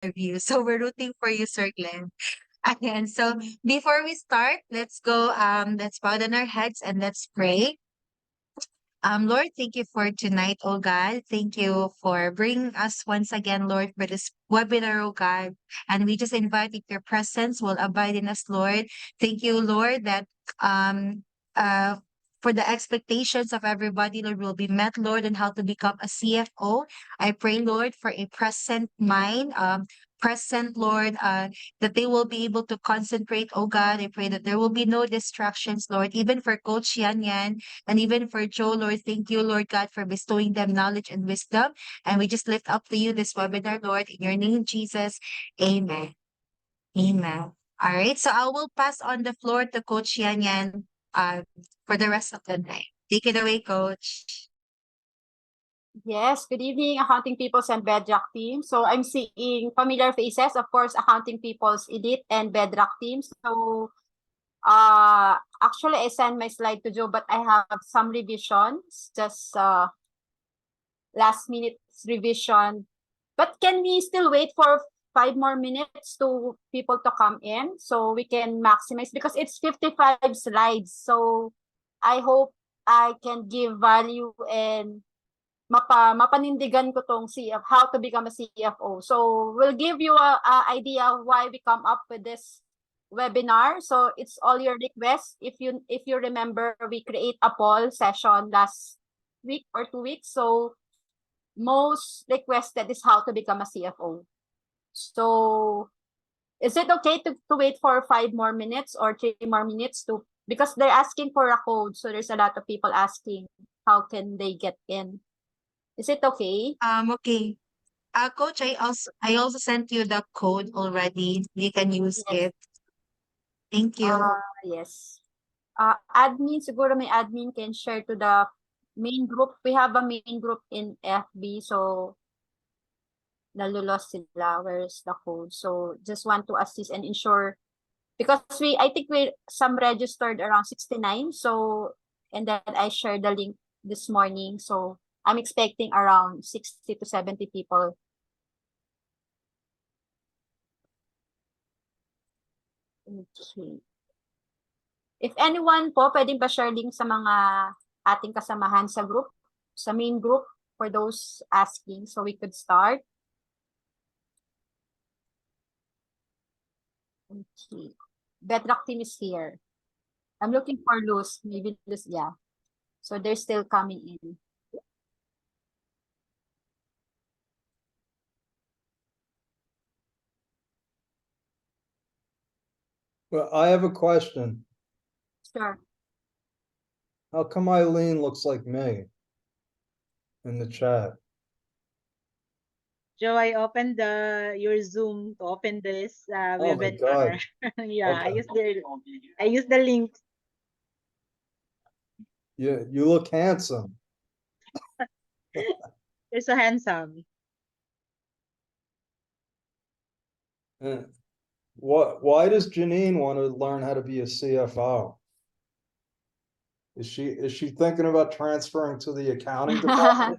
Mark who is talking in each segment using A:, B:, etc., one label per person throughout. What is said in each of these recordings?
A: interview. So we're rooting for you, Sir Glenn. Again, so before we start, let's bow down our heads and let's pray. Lord, thank you for tonight, oh God. Thank you for bringing us once again, Lord, for this webinar, oh God. And we just invite that your presence will abide in us, Lord. Thank you, Lord, that um uh for the expectations of everybody, Lord, will be met, Lord, and how to become a CFO. I pray, Lord, for a present mind, present, Lord, that they will be able to concentrate, oh God. I pray that there will be no distractions, Lord, even for Coach Yan Yan. And even for Joe, Lord, thank you, Lord God, for bestowing them knowledge and wisdom. And we just lift up to you this webinar, Lord, in your name, Jesus. Amen. Amen. All right. So I will pass on the floor to Coach Yan Yan for the rest of the night. Take it away, Coach.
B: Yes, good evening, accounting peoples and bedrock team. So I'm seeing familiar faces, of course, accounting people's elite and bedrock team. So actually I sent my slide to Joe, but I have some revisions, just last minute revision. But can we still wait for 5 more minutes to people to come in so we can maximize, because it's 55 slides. So I hope I can give value and mapanindigan ko tong how to become a CFO. So we'll give you a idea why we come up with this webinar. So it's all your requests. If you remember, we create a poll session last week or 2 weeks. So most requested is how to become a CFO. So is it okay to wait for 5 more minutes or 3 more minutes to, because they're asking for a code. So there's a lot of people asking how can they get in. Is it okay?
A: Okay. Coach, I also sent you the code already. You can use
B: Yes.
A: it. Thank you.
B: Yes. Admin, siguro may admin can share to the main group. We have a main group in FB, so nalulos sila. Where's the code? So just want to assist and ensure, because I think some registered around 69. So, and then I shared the link this morning. So I'm expecting around 60 to 70 people. Okay. If anyone po, pwedeng pa-share link sa mga ating kasamahan sa group, sa main group, for those asking, so we could start. Okay. Bedrock team is here. I'm looking for Luz. Maybe Luz, yeah. So they're still coming in.
C: Well, I have a question.
B: Sure.
C: How come Eileen looks like me in the chat?
D: Joe, I opened your Zoom to open this
C: Oh my
D: webinar.
C: God.
D: Yeah,
C: Okay.
D: I used the link.
C: You look handsome.
D: You're so handsome.
C: Why does Janine want to learn how to be a CFO? Is she thinking about transferring to the accounting department?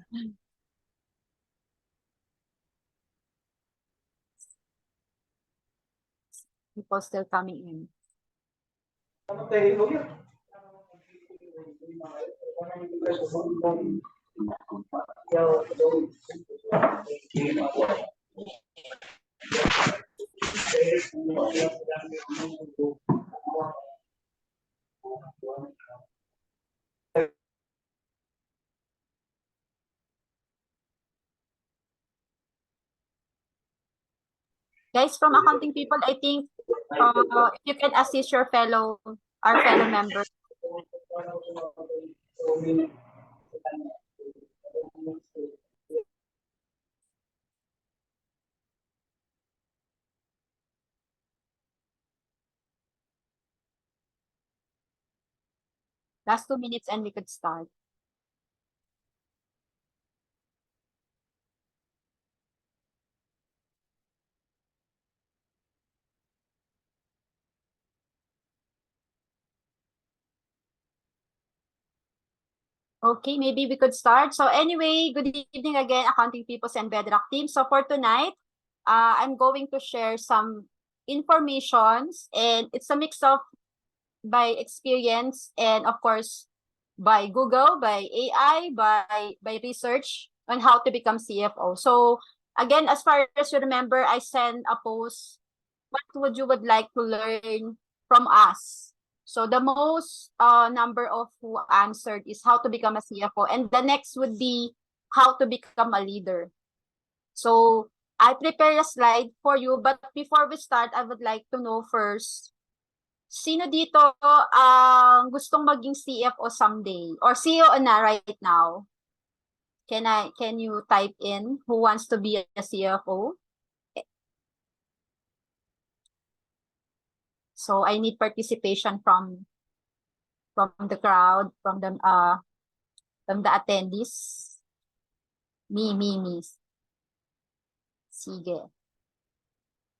B: People still coming in. Guys, from accounting people, I think if you can assist our fellow members. Last 2 minutes and we could start. Okay, maybe we could start. So anyway, good evening again, accounting peoples and bedrock team. So for tonight, I'm going to share some informations, and it's a mix of by experience and of course by Google, by AI, by research on how to become CFO. So again, as far as you remember, I sent a post, what would like to learn from us? So the most number of who answered is how to become a CFO, and the next would be how to become a leader. So I prepare a slide for you, but before we start, I would like to know first, sino dito ang gustong maging CFO someday or CEO na right now? Can you type in who wants to be a CFO? So I need participation from the crowd, from the attendees. Me. Sige.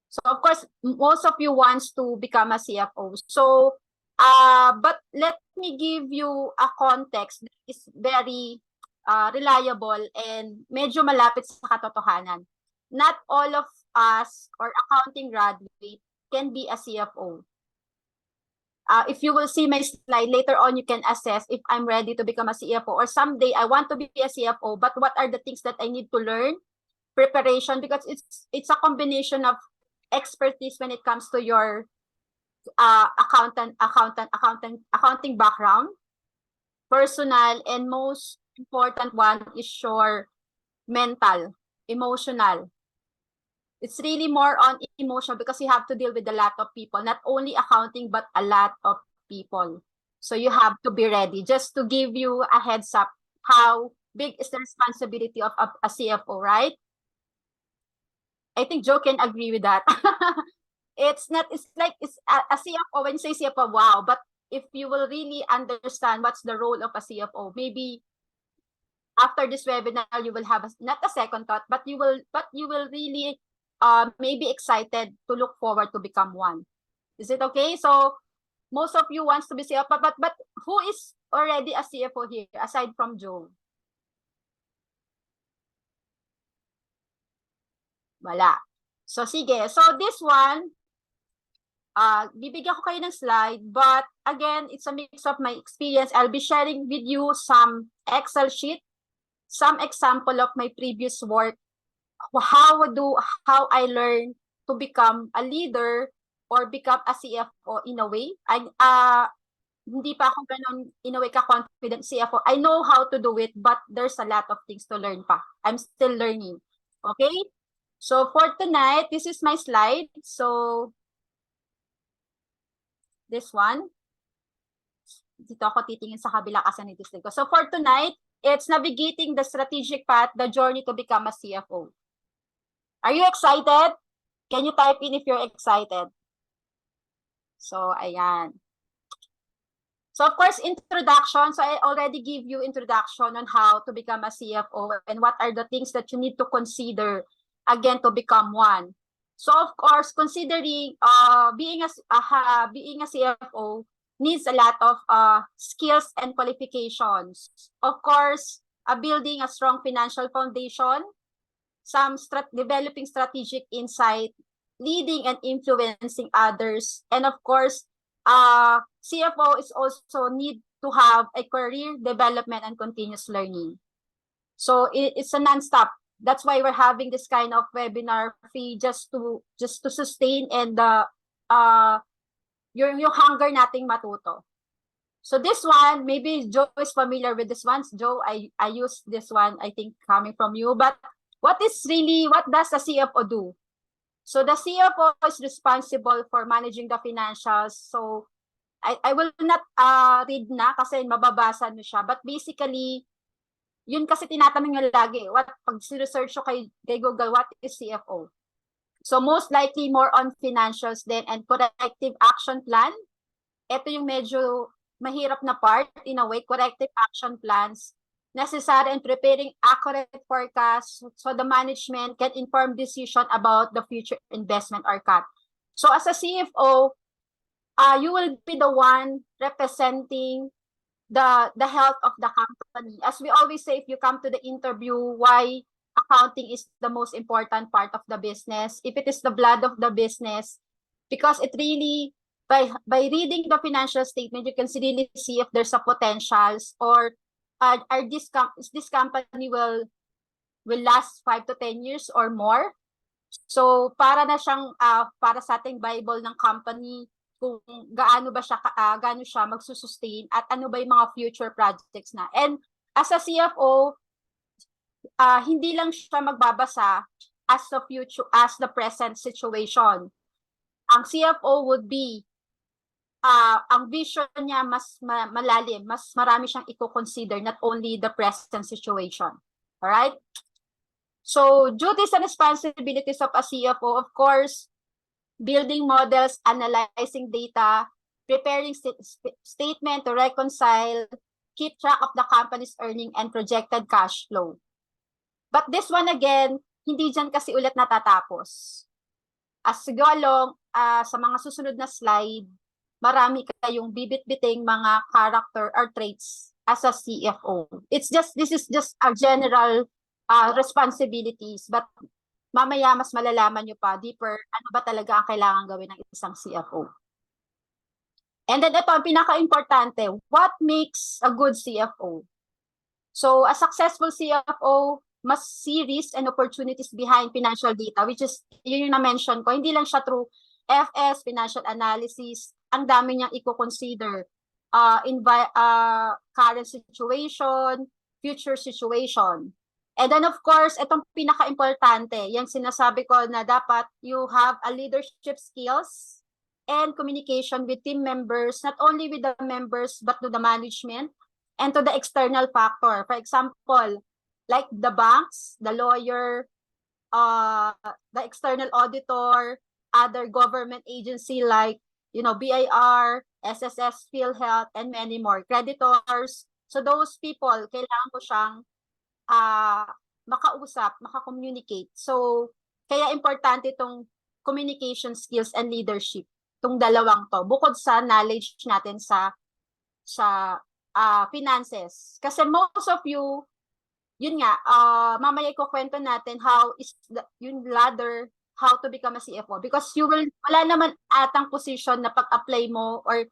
B: So of course, most of you wants to become a CFO. So, but let me give you a context that is very reliable and medyo malapit sa katotohanan. Not all of us or accounting graduate can be a CFO. If you will see my slide later on, you can assess if I'm ready to become a CFO or someday I want to be a CFO, but what are the things that I need to learn? Preparation, because it's a combination of expertise when it comes to your accounting background, personal, and most important one is your mental, emotional. It's really more on emotional because you have to deal with a lot of people, not only accounting, but a lot of people. So you have to be ready. Just to give you a heads up, how big is the responsibility of a CFO, right? I think Joe can agree with that. It's like a CFO, when you say CFO, wow. But if you will really understand what's the role of a CFO, maybe after this webinar, you will have not a second thought, but you will really maybe excited to look forward to become one. Is it okay? So most of you wants to be CFO, but who is already a CFO here aside from Joe? Wala. So sige. So this one, bibigyan ko kayo ng slide, but again, it's a mix of my experience. I'll be sharing with you some Excel sheet, some example of my previous work, how I learned to become a leader or become a CFO in a way. Hindi pa ako ganun in a way ka-confident CFO. I know how to do it, but there's a lot of things to learn pa. I'm still learning. Okay? So for tonight, this is my slide. So this one. Dito ako titingin sa kabila kasi nitislip ko. So for tonight, it's navigating the strategic path, the journey to become a CFO. Are you excited? Can you type in if you're excited? So, ayan. So, of course, introduction. So, I already give you introduction on how to become a CFO and what are the things that you need to consider, again, to become one. So, of course, considering being a CFO needs a lot of skills and qualifications. Of course, building a strong financial foundation, some developing strategic insight, leading and influencing others, and of course, CFO is also need to have a career development and continuous learning. So it's a non-stop. That's why we're having this kind of webinar fee just to sustain and yung hunger nating matuto. So this one, maybe Joe is familiar with this one. Joe, I use this one, I think, coming from you. But what does the CFO do? So the CFO is responsible for managing the financials. So I will not read na kasi mababasa nyo siya. But basically, yun kasi tinatanong nyo lagi. Pag siresearch nyo kay Google, what is CFO? So most likely more on financials then and corrective action plan. Ito yung medyo mahirap na part in a way, corrective action plans necessary in preparing accurate forecasts so the management can inform decision about the future investment or cut. So as a CFO, you will be the one representing the health of the company. As we always say, if you come to the interview, why accounting is the most important part of the business, if it is the blood of the business, because it really, by reading the financial statement, you can really see if there's a potentials, or this company will last 5 to 10 years or more. So para na siyang para sa ating Bible ng company, kung gaano siya magsusustain at ano ba yung mga future projects na. And as a CFO, hindi lang siya magbabasa as the present situation. Ang CFO would be ang vision niya mas malalim, mas marami siyang i-consider, not only the present situation. All right? So, duties and responsibilities of a CFO, of course, building models, analyzing data, preparing statement to reconcile, keep track of the company's earning and projected cash flow. But this one again, hindi dyan kasi ulit natatapos. As we go along, sa mga susunod na slide, marami kayong bibit-biting mga character or traits as a CFO. This is just a general responsibilities, but mamaya mas malalaman nyo pa deeper ano ba talaga ang kailangan gawin ng isang CFO. And then ito ang pinaka-importante, what makes a good CFO? So a successful CFO must see risks and opportunities behind financial data, which is yun yung na-mention ko, hindi lang siya through FS, financial analysis, ang dami niyang i-consider, current situation, future situation. And then of course, itong pinaka-importante, yung sinasabi ko na dapat you have a leadership skills and communication with team members, not only with the members, but to the management and to the external factor. For example, like the banks, the lawyer, the external auditor, other government agency like, BIR, SSS, PhilHealth, and many more, creditors. So those people, kailangan ko siyang makausap, makakommunicate. So, kaya importante itong communication skills and leadership, itong dalawang to, bukod sa knowledge natin sa finances. Kasi most of you, yun nga, mamaya ikukwento natin how is yung ladder, how to become a CFO. Because wala naman atang position na pag-apply mo, or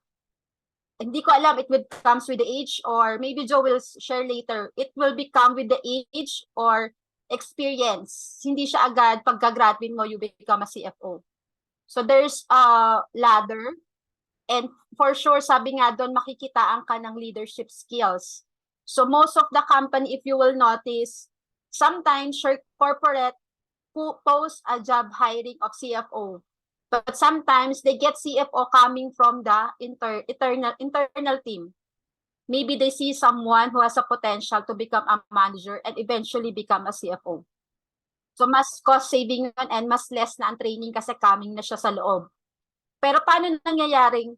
B: hindi ko alam, it would comes with the age, or maybe Joe will share later, it will become with the age or experience. Hindi siya agad pagka-graduate mo, you become a CFO. So there's a ladder, and for sure, sabi nga doon, makikitaan ka ng leadership skills. So most of the company, if you will notice, sometimes your corporate post a job hiring of CFO. But sometimes they get CFO coming from the internal team. Maybe they see someone who has a potential to become a manager and eventually become a CFO. So mas cost saving yun and mas less na ang training kasi coming na siya sa loob. Pero paano nangyayaring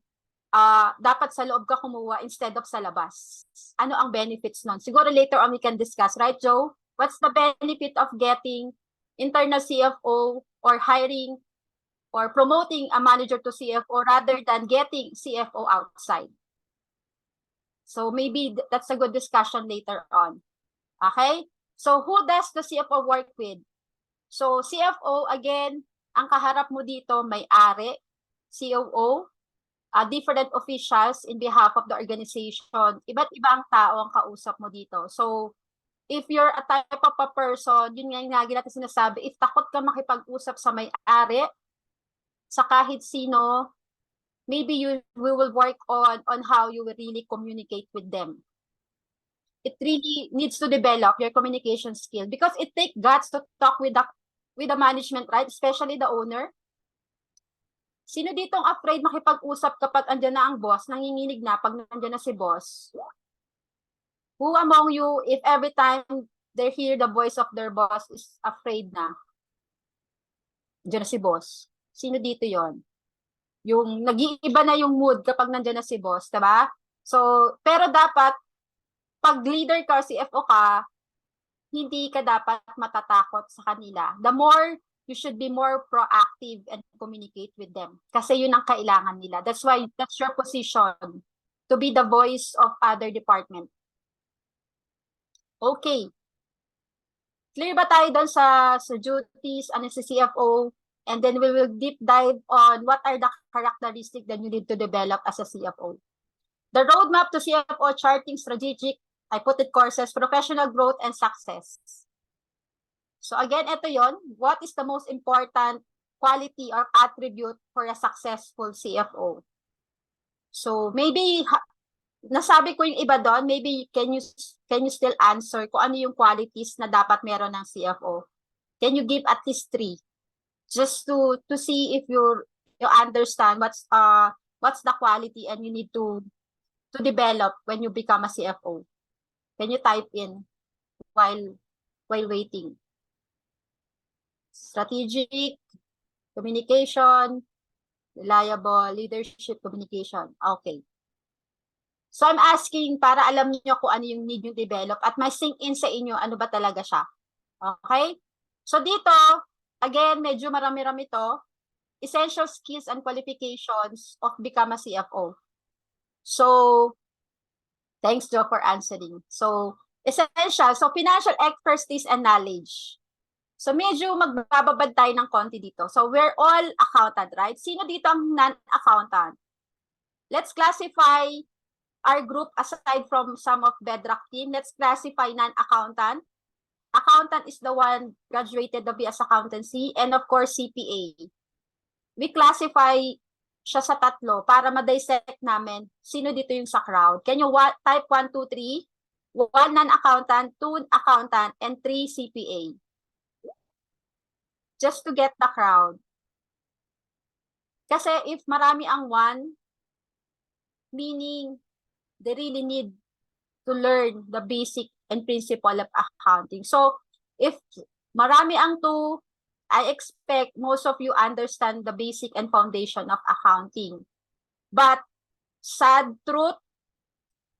B: dapat sa loob ka kumuha instead of sa labas? Ano ang benefits nun? Siguro later on we can discuss, right Joe? What's the benefit of getting internal CFO or hiring or promoting a manager to CFO rather than getting CFO outside? So maybe that's a good discussion later on. Okay? So who does the CFO work with? So CFO, again, ang kaharap mo dito may-ari, COO, different officials in behalf of the organization. Iba't ibang tao ang kausap mo dito. So if you're a type of a person, yun nga yung lagi natin sinasabi, if takot ka makipag-usap sa may-ari, sa kahit sino, maybe we will work on how you will really communicate with them. It really needs to develop your communication skill because it takes guts to talk with the management, right? Especially the owner. Sino ditong afraid makipag-usap kapag andyan na ang boss, nanginginig na pag nandyan na si boss? Who among you, if every time they hear the voice of their boss, is afraid na? Andyan na si boss. Sino dito yon? Yung nag-iiba na yung mood kapag nandyan na si boss, diba? So, pero dapat, pag leader ka, CFO ka, hindi ka dapat matatakot sa kanila. The more, you should be more proactive and communicate with them. Kasi yun ang kailangan nila. That's why, that's your position, to be the voice of other department. Okay. Clear ba tayo doon sa duties, ano si CFO? And then we will deep dive on what are the characteristics that you need to develop as a CFO. The roadmap to CFO charting strategic, I put it courses, professional growth and success. So again, ito yon. What is the most important quality or attribute for a successful CFO? So maybe nasabi ko yung iba doon, maybe can you still answer kung ano yung qualities na dapat meron ng CFO? Can you give at least 3? Just to see if you understand what's the quality and you need to develop when you become a CFO. Can you type in while waiting? Strategic, communication, reliable, leadership, communication. Okay. So I'm asking para alam niyo kung ano yung need yung develop at may sink in sa inyo ano ba talaga siya. Okay? So dito, again, medyo marami-rami to. Essential skills and qualifications of become a CFO. So, thanks, Joe, for answering. So, essential. So, financial expertise and knowledge. So, medyo magbababad tayo ng konti dito. So, we're all accountant, right? Sino dito ang non-accountant? Let's classify our group aside from some of Bedrock team. Let's classify non-accountant. Accountant is the one graduated of BS Accountancy and of course CPA. We classify siya sa tatlo para ma-dissect namin sino dito yung sa crowd. Can you type 1, 2, 3? 1 non-accountant, 2 accountant, and 3 CPA. Just to get the crowd. Kasi if marami ang 1, meaning they really need to learn the basic and principle of accounting. So, if marami ang 2, I expect most of you understand the basic and foundation of accounting. But, sad truth,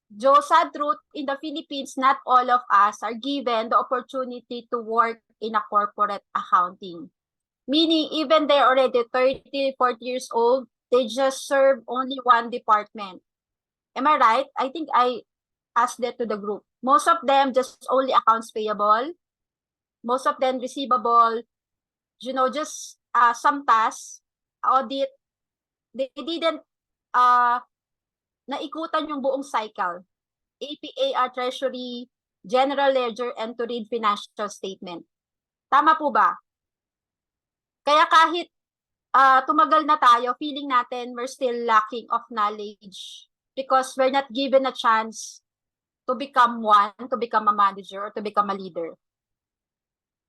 B: in the Philippines, not all of us are given the opportunity to work in a corporate accounting. Meaning, even they're already 30, 40 years old, they just serve only one department. Am I right? I think I asked that to the group. Most of them just only accounts payable. Most of them receivable. Just some tasks, audit. They didn't naikutan yung buong cycle. APAR, Treasury, General Ledger, and to read financial statement. Tama po ba? Kaya kahit tumagal na tayo, feeling natin we're still lacking of knowledge because we're not given a chance to become a manager, or to become a leader.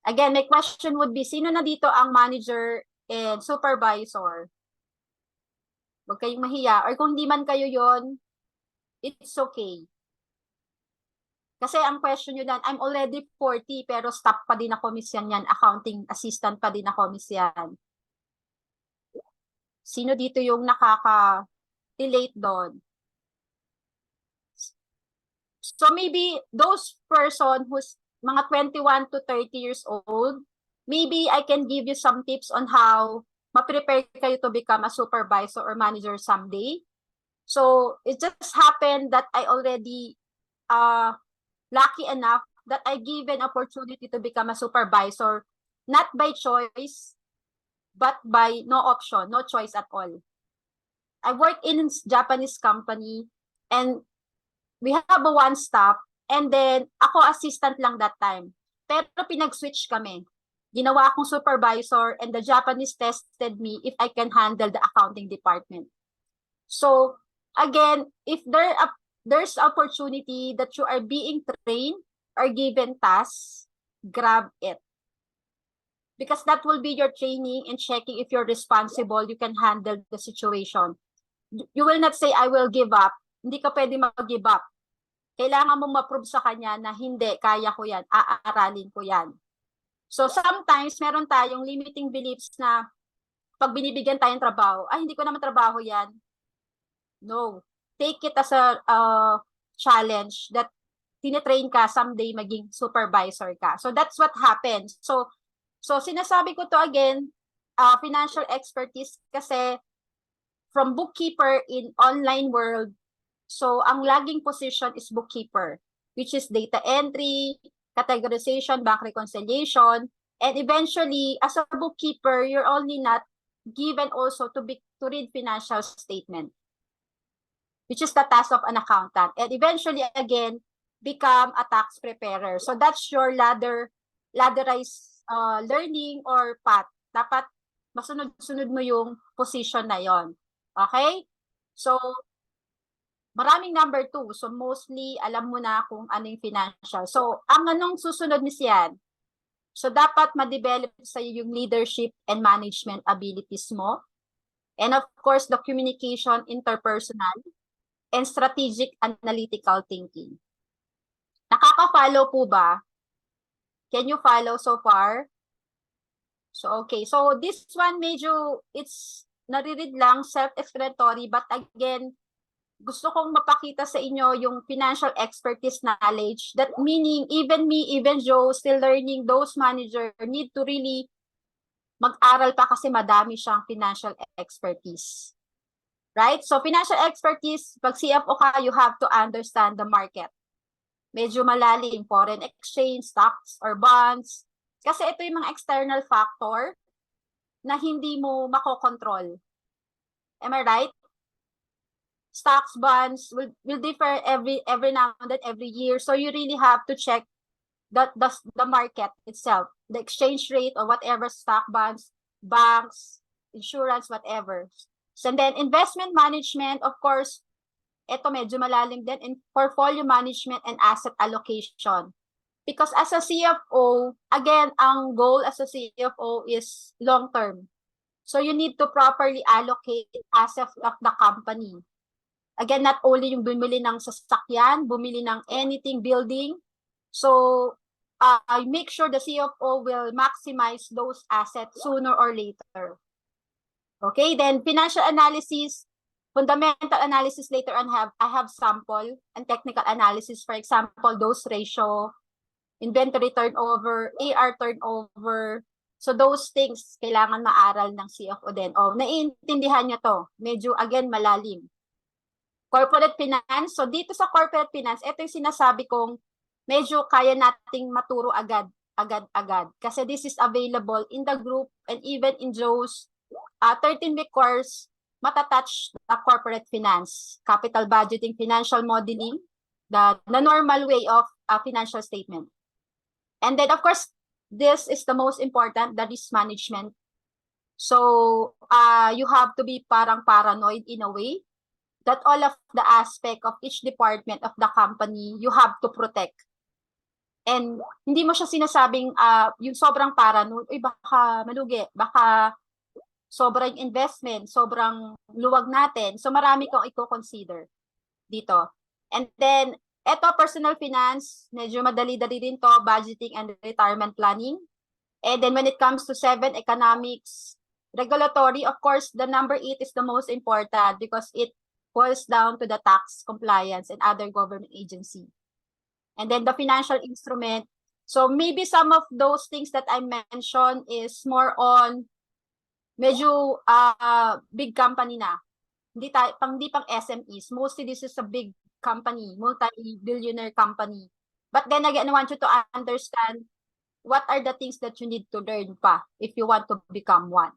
B: Again, my question would be, sino na dito ang manager and supervisor? Huwag kayong mahiya. Or kung hindi man kayo yon, it's okay. Kasi ang question nyo lang, I'm already 40 pero staff pa din ako, miss yan. Accounting assistant pa din ako, miss yan. Sino dito yung nakaka-relate doon? So maybe those person who's mga 21 to 30 years old, maybe I can give you some tips on how ma-prepare kayo to become a supervisor or manager someday. So it just happened that I already lucky enough that I given opportunity to become a supervisor, not by choice, but by no option, no choice at all. I work in Japanese company and we have a one staff and then ako assistant lang that time. Pero pinag-switch kami. Ginawa akong supervisor and the Japanese tested me if I can handle the accounting department. So again, if there's opportunity that you are being trained or given tasks, grab it. Because that will be your training and checking if you're responsible, you can handle the situation. You will not say, I will give up. Hindi ka pwede mag-give up. Kailangan mo ma-prove sa kanya na hindi, kaya ko yan, aaralin ko yan. So sometimes, meron tayong limiting beliefs na pag binibigyan tayong trabaho, ay hindi ko naman trabaho yan. No. Take it as a challenge that tinitrain ka someday maging supervisor ka. So that's what happens. So sinasabi ko to again, financial expertise kasi from bookkeeper in online world, so ang laging position is bookkeeper, which is data entry, categorization, bank reconciliation, and eventually, as a bookkeeper, you're only not given also to read financial statement, which is the task of an accountant, and eventually again become a tax preparer. So that's your ladderized learning or path. Dapat masunod-sunod mo yung position na yon. Okay? So maraming number 2. So mostly alam mo na kung ano yung financial. So ang anong susunod ni Sian? So dapat ma-develop sa yung leadership and management abilities mo. And of course, the communication, interpersonal, and strategic analytical thinking. Nakaka-follow po ba? Can you follow so far? So, okay. So, this one medyo, it's nariread lang, self-explanatory, but again, gusto kong mapakita sa inyo yung financial expertise knowledge. That meaning, even me, even Joe, still learning, those manager need to really mag-aral pa kasi madami siyang financial expertise. Right? So, financial expertise, pag CFO ka, you have to understand the market. Medyo malalim, foreign exchange, stocks, or bonds. Kasi ito yung mga external factor na hindi mo makokontrol. Am I right? Stocks, bonds will differ every now and then, every year. So, you really have to check the market itself, the exchange rate or whatever, stock, bonds, banks, insurance, whatever. So, and then investment management, of course, ito medyo malalim din, in portfolio management and asset allocation. Because as a CFO, again, ang goal as a CFO is long-term. So you need to properly allocate assets of the company. Again, not only yung bumili ng sasakyan, bumili ng anything, building. So I make sure the CFO will maximize those assets sooner or later. Okay, then financial analysis, fundamental analysis later on I have sample and technical analysis. For example, dose ratio, inventory turnover, AR turnover. So those things kailangan maaral ng CFO din. Oh, naiintindihan niyo to. Medyo again malalim. Corporate finance. So dito sa corporate finance, ito yung sinasabi kong medyo kaya nating maturo agad. Kasi this is available in the group and even in Joe's 13-week course, matatouch the corporate finance, capital budgeting, financial modeling, the normal way of financial statement. And then, of course, this is the most important, the risk management. So, you have to be parang paranoid in a way that all of the aspect of each department of the company, you have to protect. And hindi mo siya sinasabing yung sobrang paranoid, baka malugi, baka sobrang investment, sobrang luwag natin. So marami kong i-consider dito. And then, eto personal finance, medyo madali-dali din to, budgeting and retirement planning. And then when it comes to 7, economics, regulatory, of course, the number 8 is the most important because it boils down to the tax compliance and other government agency. And then the financial instrument. So maybe some of those things that I mentioned is more on medyo big company na. Hindi pang SMEs. Mostly this is a big company, multi-billionaire company. But then again, I want you to understand what are the things that you need to learn pa if you want to become one.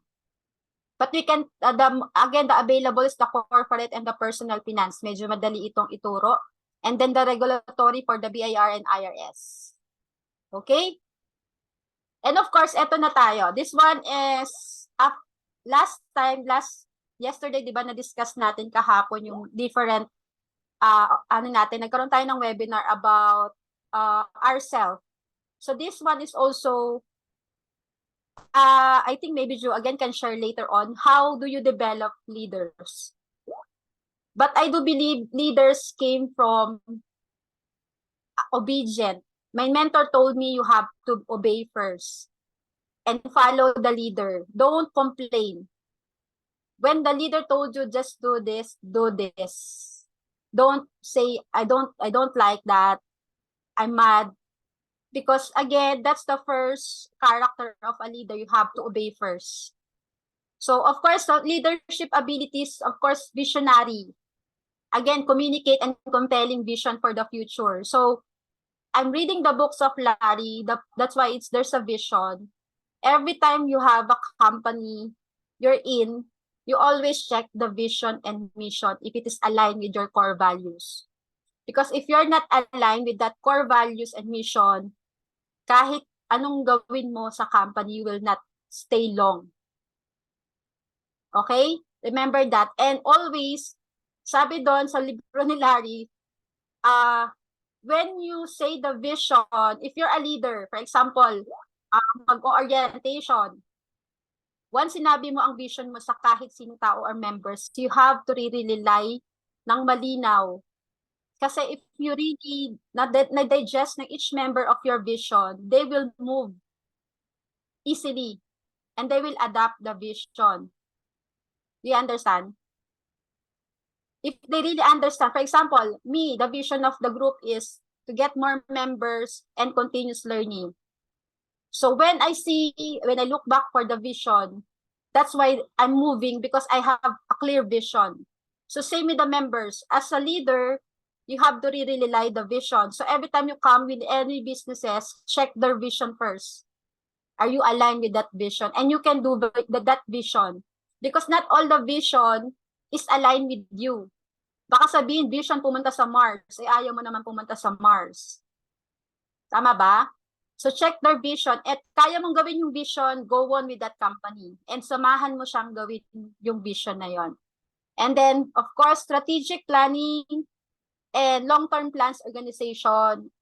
B: But we can, again, the available is the corporate and the personal finance. Medyo madali itong ituro. And then the regulatory for the BIR and IRS. Okay? And of course, eto na tayo. This one is, yesterday, di ba, na-discuss natin kahapon yung different, nagkaroon tayo ng webinar about ourselves. So this one is also, I think maybe Joe again can share later on, how do you develop leaders? But I do believe leaders came from obedient. My mentor told me you have to obey first and follow the leader. Don't complain. When the leader told you just do this, do this. Don't say I don't like that. I'm mad. Because again, that's the first character of a leader. You have to obey first. So of course, leadership abilities, of course, visionary. Again, communicate and compelling vision for the future. So I'm reading the books of Larry. That's why there's a vision. Every time you have a company you're in, you always check the vision and mission if it is aligned with your core values. Because if you're not aligned with that core values and mission, kahit anong gawin mo sa company, you will not stay long. Okay? Remember that. And always, sabi doon sa libro ni Larry, when you say the vision, if you're a leader, for example, mag-orientation, once sinabi mo ang vision mo sa kahit sino tao or members, you have to really rely ng malinaw. Kasi if you really na-digest ng each member of your vision, they will move easily and they will adapt the vision. Do you understand? If they really understand, for example, me, the vision of the group is to get more members and continuous learning. So when I look back for the vision, that's why I'm moving because I have a clear vision. So same with the members. As a leader, you have to really rely the vision. So every time you come with any businesses, check their vision first. Are you aligned with that vision? And you can do that vision. Because not all the vision is aligned with you. Baka sabihin, vision pumunta sa Mars. Ayaw mo naman pumunta sa Mars. Tama ba? So check their vision. At kaya mong gawin yung vision, go on with that company. And samahan mo siyang gawin yung vision na yon. And then, of course, strategic planning and long-term plans organization.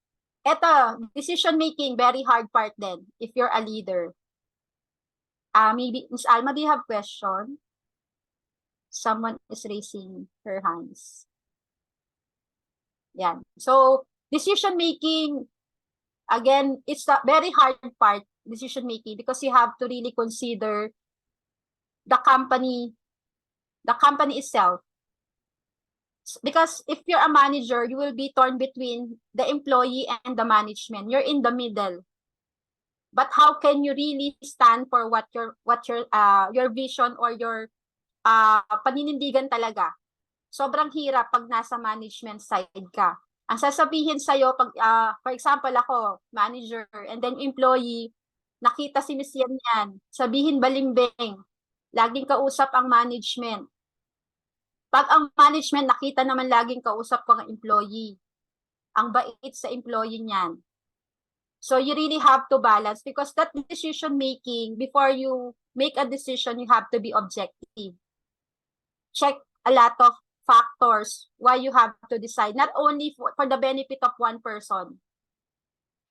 B: Ito, decision-making, very hard part din if you're a leader. Maybe, Ms. Alma, do you have question? Someone is raising her hands. Yan. So, decision-making, again, it's a very hard part, decision-making, because you have to really consider the company itself. Because if you're a manager, you will be torn between the employee and the management. You're in the middle. But how can you really stand for what your vision or your paninindigan talaga? Sobrang hirap pag nasa management side ka. Ang sasabihin sa'yo, pag, for example, ako, manager, and then employee, nakita si Miss yan, sabihin balimbing, laging kausap ang management. Pag ang management nakita naman laging kausap ko ang employee, ang bait sa employee niyan. So you really have to balance because that decision making, before you make a decision, you have to be objective. Check a lot of factors why you have to decide, not only for the benefit of one person.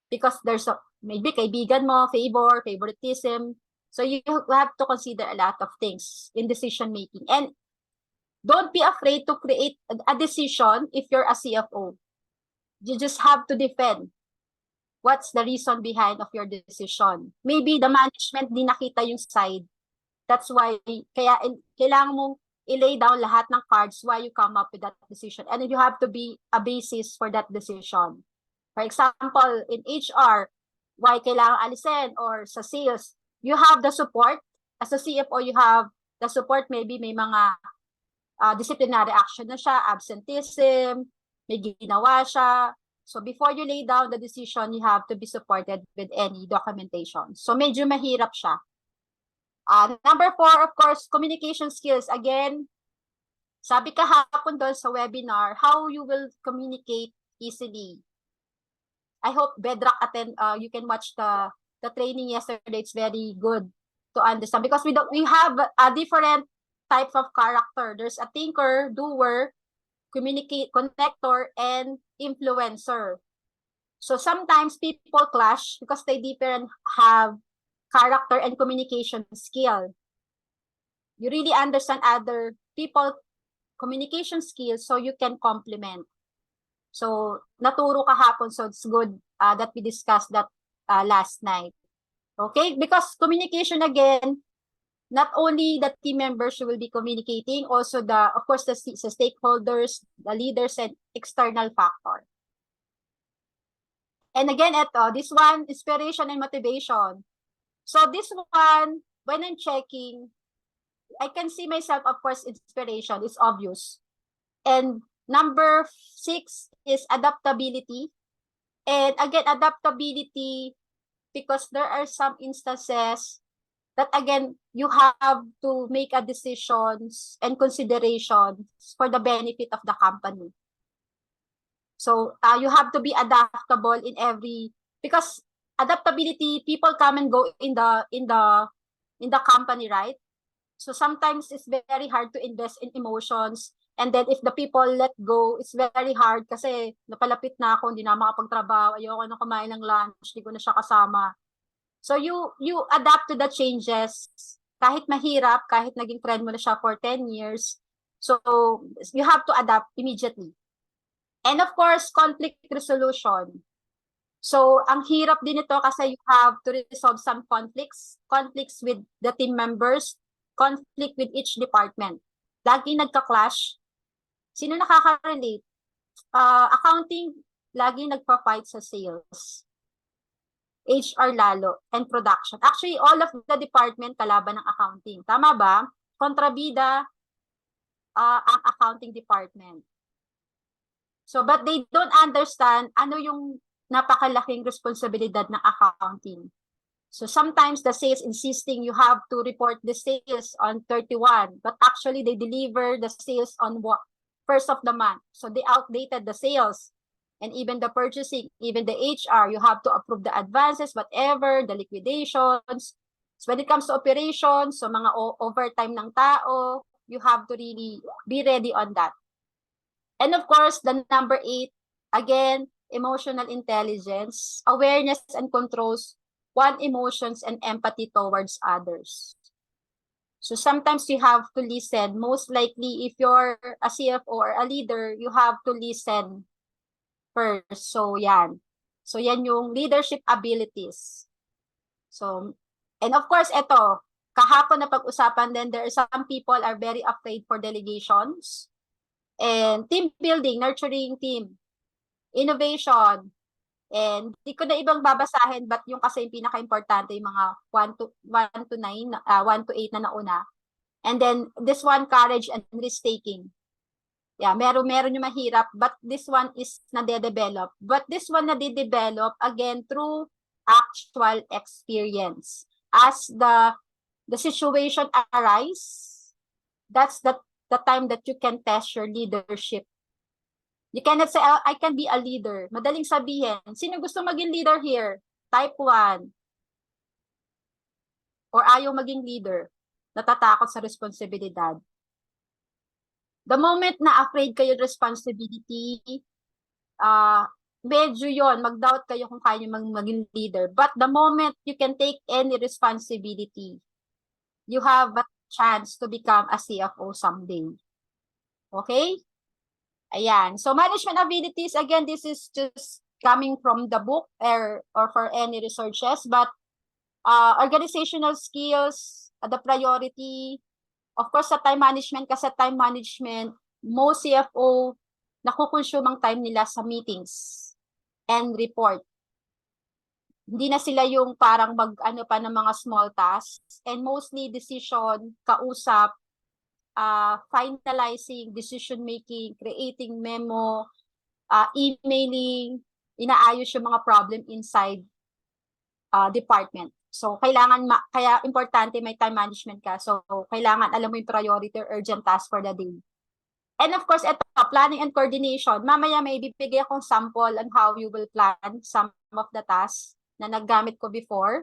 B: Because there's maybe kaibigan mo, favoritism. So you have to consider a lot of things in decision making. And don't be afraid to create a decision if you're a CFO. You just have to defend what's the reason behind of your decision. Maybe the management di nakita yung side. That's why, kailangan mong i-lay down lahat ng cards why you come up with that decision. And you have to be a basis for that decision. For example, in HR, why kailangan alisin, or sa sales, you have the support. As a CFO, you have the support. Maybe may mga disciplinary action na siya, absenteeism, may ginawa siya. So before you lay down the decision, you have to be supported with any documentation. So medyo mahirap siya. Number 4, of course, communication skills. Again, sabi kahapon doon sa webinar, how you will communicate easily. I hope Bedrock you can watch the training yesterday. It's very good to understand because we have a different types of character. There's a thinker, doer, connector, and influencer. So sometimes people clash because they different have character and communication skill. You really understand other people communication skills so you can complement. So naturo kahapon, so it's good that we discussed that last night. Okay, because communication again, not only the team members who will be communicating, also of course, the stakeholders, the leaders, and external factor. And again, this one, inspiration and motivation. So this one, when I'm checking, I can see myself, of course, inspiration is obvious. And number 6 is adaptability. And again, adaptability, because there are some instances that again, you have to make a decisions and considerations for the benefit of the company. So you have to be adaptable in every, because adaptability, people come and go in the company, right? So sometimes it's very hard to invest in emotions. And then if the people let go, it's very hard kasi napalapit na ako, hindi na makapagtrabaho, ayoko na kumain ng lunch, hindi ko na siya kasama. So you adapt to the changes, kahit mahirap, kahit naging friend mo na siya for 10 years. So you have to adapt immediately. And of course, conflict resolution. So ang hirap din ito kasi you have to resolve some conflicts with the team members, conflict with each department. Laging nagka-clash. Sino nakaka-relate? Accounting, laging nagpa-fight sa sales. HR lalo, and production. Actually, all of the department kalaban ng accounting. Tama ba? Kontrabida ang accounting department. So, but they don't understand ano yung napakalaking responsibilidad ng accounting. So sometimes the sales insisting you have to report the sales on 31, but actually they deliver the sales on first of the month. So they outdated the sales, and even the purchasing, even the HR, you have to approve the advances, whatever, the liquidations. So when it comes to operations, so mga overtime ng tao, you have to really be ready on that. And of course, the number 8, again, emotional intelligence, awareness and controls one emotions and empathy towards others. So sometimes you have to listen. Most likely, if you're a CFO or a leader, you have to listen first. So yan. So yan yung leadership abilities. So, and of course, ito, kahapon na pag-usapan din, there are some people are very afraid for delegations. And team building, nurturing team, innovation, and di ko na ibang babasahin, but yung kasi yung pinaka-importante, yung mga 1 to 8 na nauna. And then, this one, courage and risk-taking. Yeah, meron yung mahirap, but this one is nade-develop. But this one nade-develop, again, through actual experience. As the situation arise, that's the time that you can test your leadership. You cannot say, I can be a leader. Madaling sabihin. Sino gusto maging leader here? Type 1. Or ayaw maging leader. Natatakot sa responsibilidad. The moment na afraid kayo responsibility, medyo yon, mag-doubt kayo kung kaya maging leader. But the moment you can take any responsibility, you have a chance to become a CFO someday. Okay? Ayan. So management abilities, again, this is just coming from the book or for any researches, but organizational skills, the priority, of course, sa time management, kasi time management, most CFO, nakukonsume ang time nila sa meetings and report. Hindi na sila yung parang mag-ano pa ng mga small tasks, and mostly decision, kausap, finalizing, decision-making, creating memo, emailing, inaayos yung mga problem inside department. So, kaya importante may time management ka. So, kailangan alam mo yung priority or urgent task for the day. And of course, ito, planning and coordination. Mamaya may bibigay akong sample on how you will plan some of the tasks na naggamit ko before.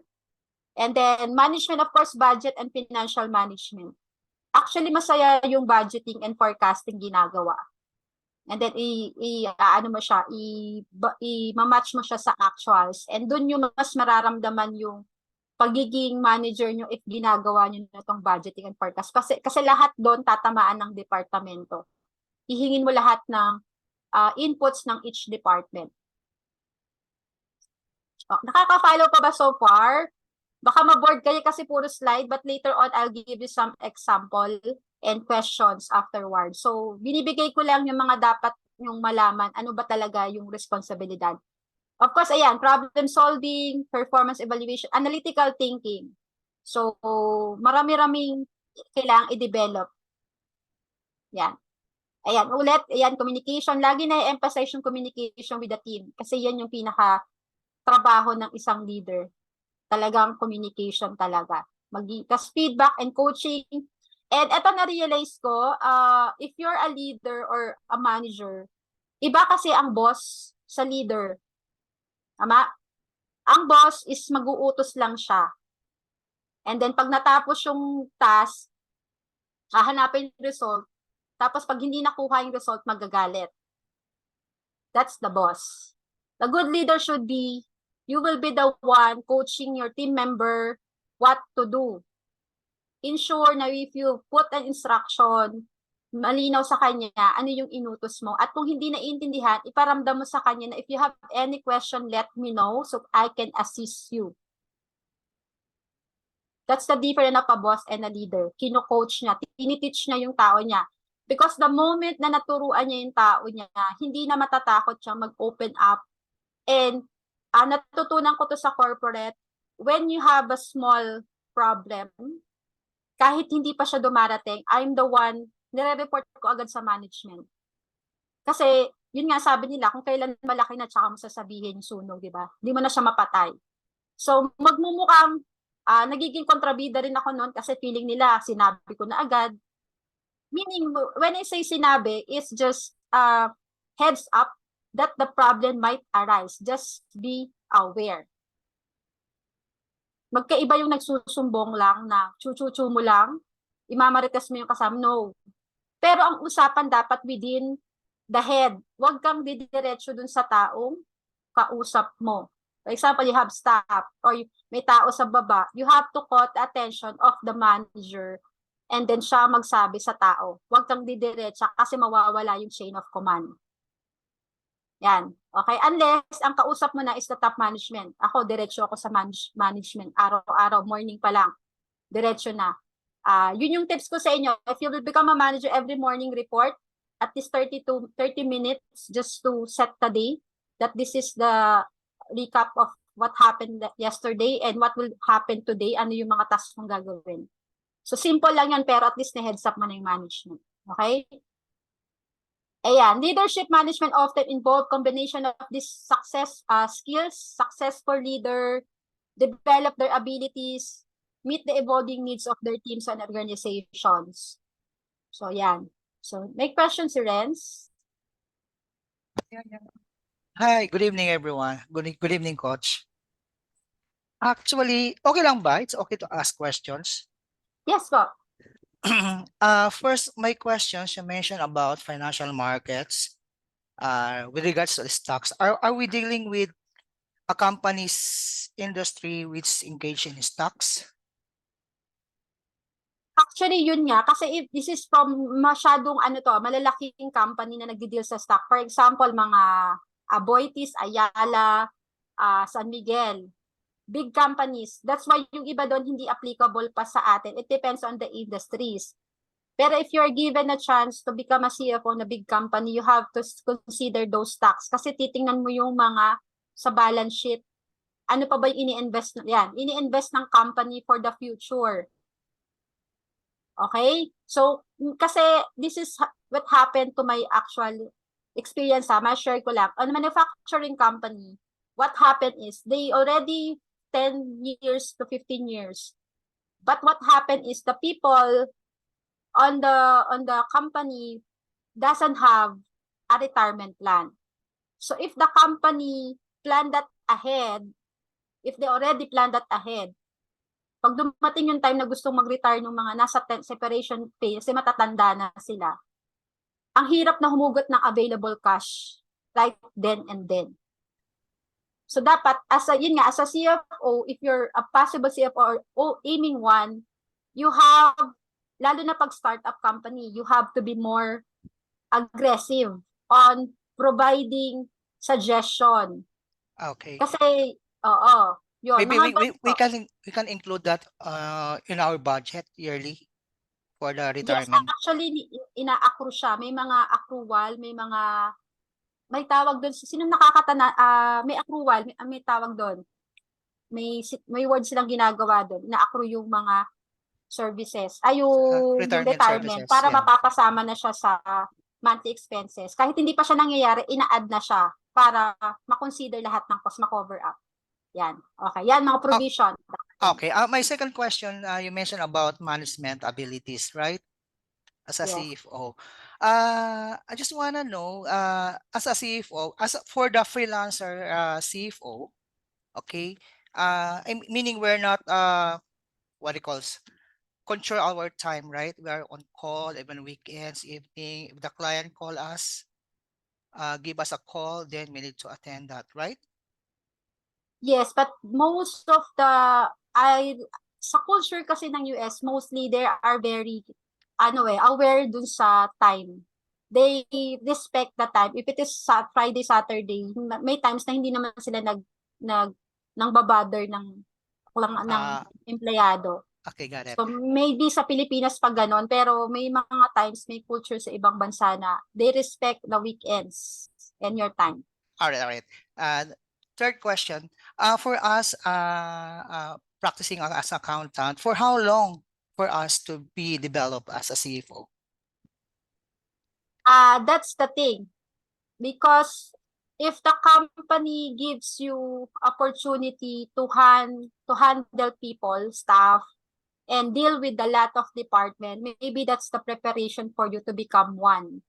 B: And then, management, of course, budget and financial management. Actually, masaya yung budgeting and forecasting ginagawa. And then, i-match mo siya sa actuals. And dun yung mas mararamdaman yung pagiging manager nyo if ginagawa nyo na itong budgeting and forecast. Kasi lahat doon tatamaan ng departamento. Ihingin mo lahat ng inputs ng each department. Nakaka-follow pa ba so far? Baka ma-board kayo kasi puro slide, but later on, I'll give you some example and questions afterwards. So, binibigay ko lang yung mga dapat yung malaman, ano ba talaga yung responsibilidad. Of course, ayan, problem solving, performance evaluation, analytical thinking. So, marami-raming kailangang i-develop. Yan. Ayan, ulit, ayan, communication. Lagi na i-emphasize yung communication with the team. Kasi yan yung pinaka-trabaho ng isang leader. Talagang communication talaga. Kas feedback and coaching. And eto na-realize ko, if you're a leader or a manager, iba kasi ang boss sa leader. Tama? Ang boss is mag-uutos lang siya. And then pag natapos yung task, hahanapin yung result. Tapos pag hindi nakuha yung result, magagalit. That's the boss. The good leader should be, you will be the one coaching your team member what to do. Ensure na if you put an instruction, malinaw sa kanya ano yung inutos mo. At kung hindi naiintindihan, iparamdam mo sa kanya na if you have any question, let me know so I can assist you. That's the difference of a boss and a leader. Kino-coach niya, tiniteach niya yung tao niya. Because the moment na naturuan niya yung tao niya, hindi na matatakot siya mag-open up. And natutunan ko to sa corporate, when you have a small problem, kahit hindi pa siya dumarating, I'm the one, nire-report ko agad sa management. Kasi, yun nga sabi nila, kung kailan malaki na, tsaka mo sasabihin yung sunog, di ba? Hindi mo na siya mapatay. So, magmumukhang, nagiging kontrabida rin ako noon kasi feeling nila, sinabi ko na agad. Meaning, when I say sinabi, is just heads up that the problem might arise. Just be aware. Magkaiba yung nagsusumbong lang na chu-chu-chu mo lang, imamarites mo yung kasama. No. Pero ang usapan dapat within the head. Huwag kang didiretso dun sa taong kausap mo. For example, you have staff or may tao sa baba. You have to call the attention of the manager and then siya magsabi sa tao. Huwag kang didiretsa kasi mawawala yung chain of command. Yan. Okay? Unless ang kausap mo na is the top management. Ako, diretso ako sa management. Araw-araw, morning pa lang. Diretso na. Yun yung tips ko sa inyo. If you will become a manager, every morning report, at least 30 minutes just to set the day. That this is the recap of what happened yesterday and what will happen today. Ano yung mga tasks mong gagawin. So, simple lang yan, pero at least na-heads up mo na yung management. Okay? Ayan, leadership management often involve combination of these skills, successful leader, develop their abilities, meet the evolving needs of their teams and organizations. So, yan. So, may questions, Renz?
E: Hi, good evening everyone. Good evening, Coach. Actually, okay lang ba? It's okay to ask questions.
B: Yes po.
E: First, my questions you mentioned about financial markets. With regards to the stocks, are we dealing with a company's industry which engage in stocks?
B: Actually, yun nga. Kasi if this is from masyadong malalaking company na nagdi-deal sa stock. For example, mga Aboitiz, Ayala, San Miguel. Big companies. That's why yung iba doon hindi applicable pa sa atin. It depends on the industries. Pero if you're given a chance to become a CFO na big company, you have to consider those stocks. Kasi titingnan mo yung mga sa balance sheet. Ano pa ba yung ini-invest? Yan, ini-invest ng company for the future. Okay? So, kasi this is what happened to my actual experience. Ma-share ko lang. On manufacturing company, what happened is they already 10 years to 15 years. But what happened is the people on the company doesn't have a retirement plan. So if the company planned that ahead, if they already planned that ahead, pag dumating yung time na gustong mag-retire ng mga nasa separation pay, kasi matatanda na sila, ang hirap na humugot ng available cash right then and then. So dapat, as a CFO, if you're a possible CFO or aiming one, you have, lalo na pag startup company, you have to be more aggressive on providing suggestion.
E: Okay.
B: Kasi, yun.
E: Maybe we can include that in our budget yearly for the retirement.
B: Yes, actually, ina-accrue siya. May mga accrual, may tawag doon. Sino nakakatana, may accrual, may tawag doon. May word silang ginagawa doon. Ina-accrue yung mga services. Yung retirement
E: services,
B: para
E: yeah.
B: mapapasama na siya sa monthly expenses. Kahit hindi pa siya nangyayari, ina-add na siya para ma-consider lahat ng cost, ma-cover up. Yan. Okay. Yan, mga provision.
E: Okay. My second question, you mentioned about management abilities, right? As a
B: Yes.
E: CFO. I just want to know, as a CFO, for the freelancer CFO, okay, meaning we're not, what it calls, control our time, right? We are on call, even weekends, evening. If the client call us, give us a call, then we need to attend that, right?
B: Yes, but most of the sa culture kasi ng US, mostly they are very aware dun sa time. They respect the time. If it is Friday, Saturday, may times na hindi naman sila nang babother ng empleyado.
E: Okay, got it.
B: So maybe sa Pilipinas pag ganon, pero may mga times, may culture sa ibang bansa na they respect the weekends and your time.
E: All right. Third question, for us practicing as accountant, for how long for us to be developed as a CFO?
B: That's the thing. Because if the company gives you opportunity to handle people, staff, and deal with a lot of department, maybe that's the preparation for you to become one.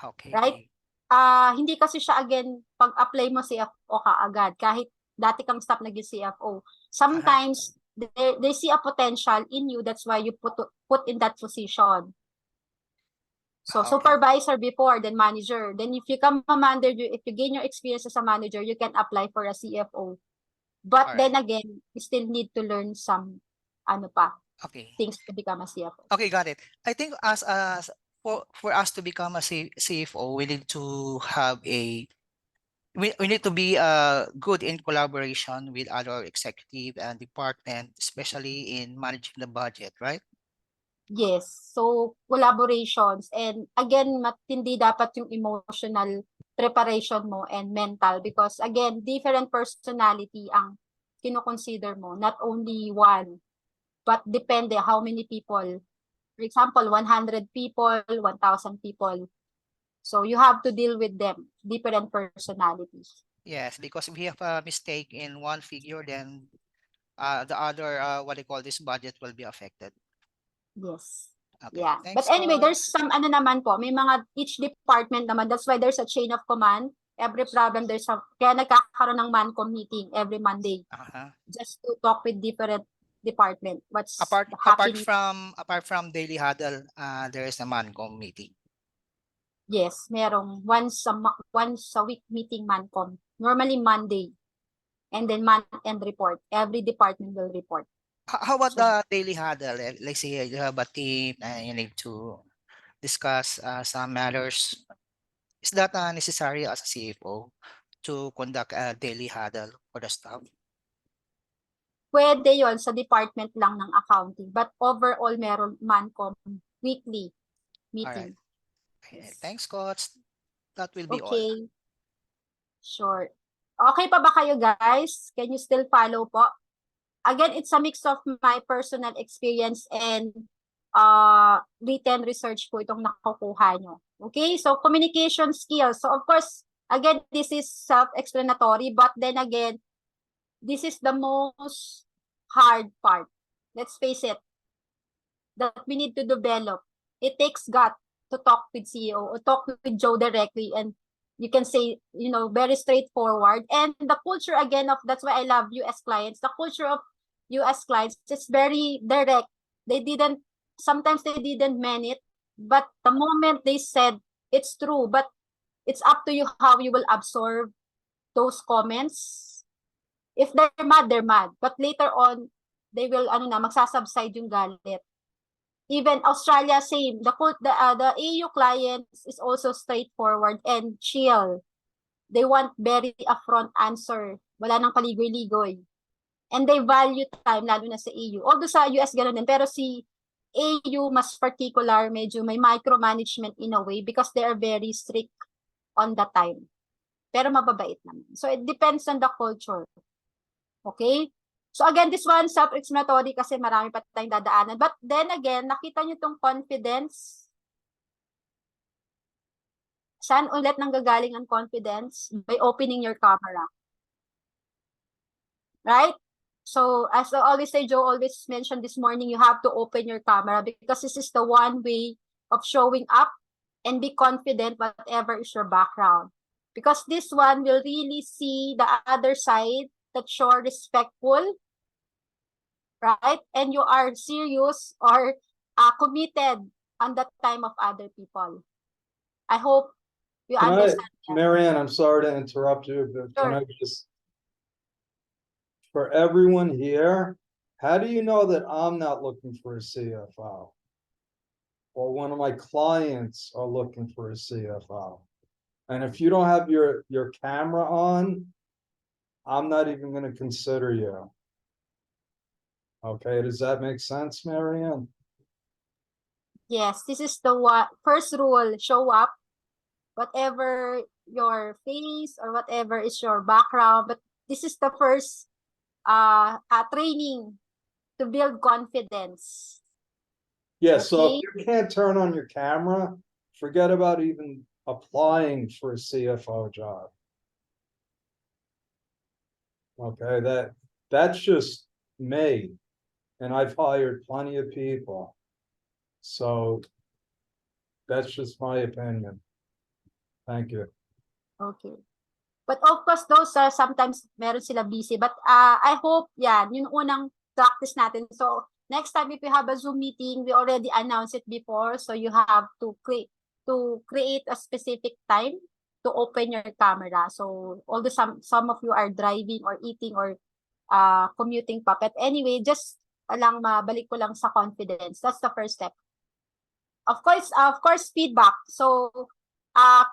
E: Okay.
B: Right? Hindi kasi siya again, pag-apply mo CFO ka agad, kahit dati kang staff naging CFO. Sometimes, they see a potential in you, that's why you put in that position. So,
E: Okay.
B: supervisor before, then manager. Then if you come a manager, if you gain your experience as a manager, you can apply for a CFO. But
E: Alright.
B: then again, you still need to learn some,
E: Okay.
B: things to become a CFO.
E: Okay, got it. I think for us to become a CFO, we need to have we need to be good in collaboration with other executive and department, especially in managing the budget, right?
B: Yes. So, collaborations. And again, matindi dapat yung emotional preparation mo and mental. Because again, different personality ang kino-consider mo. Not only one, but depende how many people. For example, 100 people, 1,000 people. So, you have to deal with them. Different personalities.
E: Yes, because if we have a mistake in one figure, then the other, what they call this budget will be affected.
B: Yes.
E: Okay,
B: Yeah.
E: thanks,
B: But anyway,
E: Coach.
B: there's some naman po, may mga each department naman. That's why there's a chain of command. Every problem kaya nagkakaroon ng MANCOM meeting every Monday. Just to talk with different department. What's
E: Apart from daily huddle, there is a MANCOM meeting.
B: Yes, merong once a week meeting MANCOM. Normally Monday. And then month-end report. Every department will report.
E: How about the daily huddle? Let's say you have a team and you need to discuss some matters. Is that necessary as a CFO to conduct a daily huddle for the staff?
B: Pwede yon sa department lang ng accounting. But overall, meron MANCOM weekly meeting.
E: Alright. Okay. Thanks, Coach. That will be all.
B: Okay. Sure. Okay pa ba kayo, guys? Can you still follow po? Again, it's a mix of my personal experience and written research po itong nakukuha nyo. Okay? So, communication skills. So, of course, again, this is self-explanatory, but then again, this is the most hard part. Let's face it, that we need to develop. It takes gut to talk with CEO or talk with Joe directly, and you can say, very straightforward. And the culture, again, that's why I love US clients. The culture of US clients is very direct. Sometimes they didn't mean it, but the moment they said it's true, but it's up to you how you will absorb those comments. If they're mad, they're mad. But later on, they will, magsasubside yung galit. Even Australia, same. The EU clients is also straightforward and chill. They want very upfront answer. Wala nang paligoy-ligoy. And they value time, lalo na sa EU. Although sa US gano'n din, pero si EU mas particular, medyo may micromanagement in a way because they are very strict on the time. Pero mababait naman. So it depends on the culture. Okay? So again, this one, self-explanatory kasi marami pa tayong dadaanan. But then again, nakita nyo tong confidence. Saan ulit nanggagaling ang confidence? By opening your camera. Right? So, as I always say, Joe always mentioned this morning, you have to open your camera because this is the one way of showing up and be confident whatever is your background. Because this one will really see the other side that you're respectful, right? And you are serious or committed on the time of other people. I hope you
C: Can I,
B: understand that.
C: Marianne, I'm sorry to interrupt you, but can
B: Sure.
C: I just, for everyone here, how do you know that I'm not looking for a CFO? Or one of my clients are looking for a CFO? And if you don't have your camera on, I'm not even gonna consider you. Okay, does that make sense, Marianne?
B: Yes, this is the first rule, show up, whatever your face or whatever is your background, but this is the first training to build confidence.
C: Yeah, so
B: Okay.
C: if you can't turn on your camera, forget about even applying for a CFO job. Okay, that's just me. And I've hired plenty of people. So that's just my opinion. Thank you.
B: Okay. But of course, those are sometimes meron sila busy. But I hope, yan, yung unang practice natin. So, next time if you have a Zoom meeting, we already announced it before. So, you have to create a specific time to open your camera. So, although some of you are driving or eating or commuting pa. But anyway, just lang mabalik ko lang sa confidence. That's the first step. Of course, feedback. So,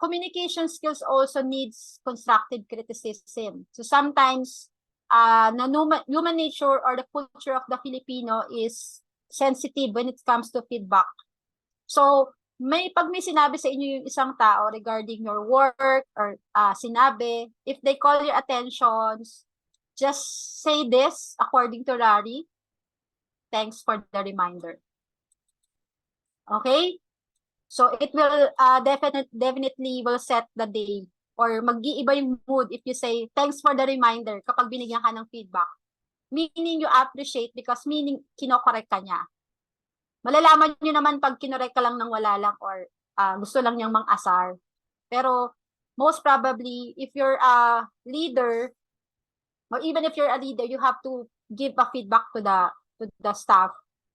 B: communication skills also needs constructive criticism. So sometimes, human nature or the culture of the Filipino is sensitive when it comes to feedback. So, pag may sinabi sa inyo yung isang tao regarding your work or sinabi, if they call your attentions, just say this according to Larry. Thanks for the reminder. Okay? So it will definitely will set the day or mag-iiba yung mood if you say thanks for the reminder kapag binigyan ka ng feedback. Meaning you appreciate because meaning kinokorek ka niya. Malalaman nyo naman pag kinorek ka lang ng wala lang or gusto lang niyang mang-asar. Pero most probably if you're a leader or even if you're a leader, you have to give a feedback to the staff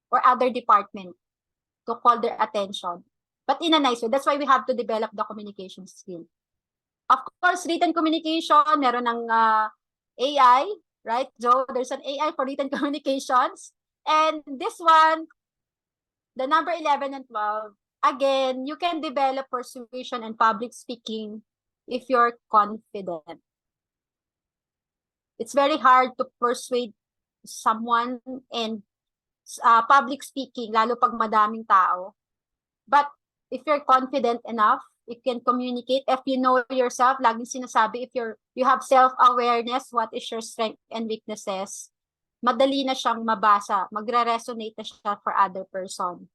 B: or other department to call their attention. But in a nice way. That's why we have to develop the communication skill. Of course, written communication, meron ng AI, right, Joe? There's an AI for written communications. And this one, the number 11 and 12, again, you can develop persuasion and public speaking if you're confident. It's very hard to persuade someone in public speaking, lalo pag madaming tao. But if you're confident enough, you can communicate. If you know yourself, laging sinasabi, if you have self-awareness, what is your strength and weaknesses, madali na siyang mabasa, magre-resonate na siya for other person.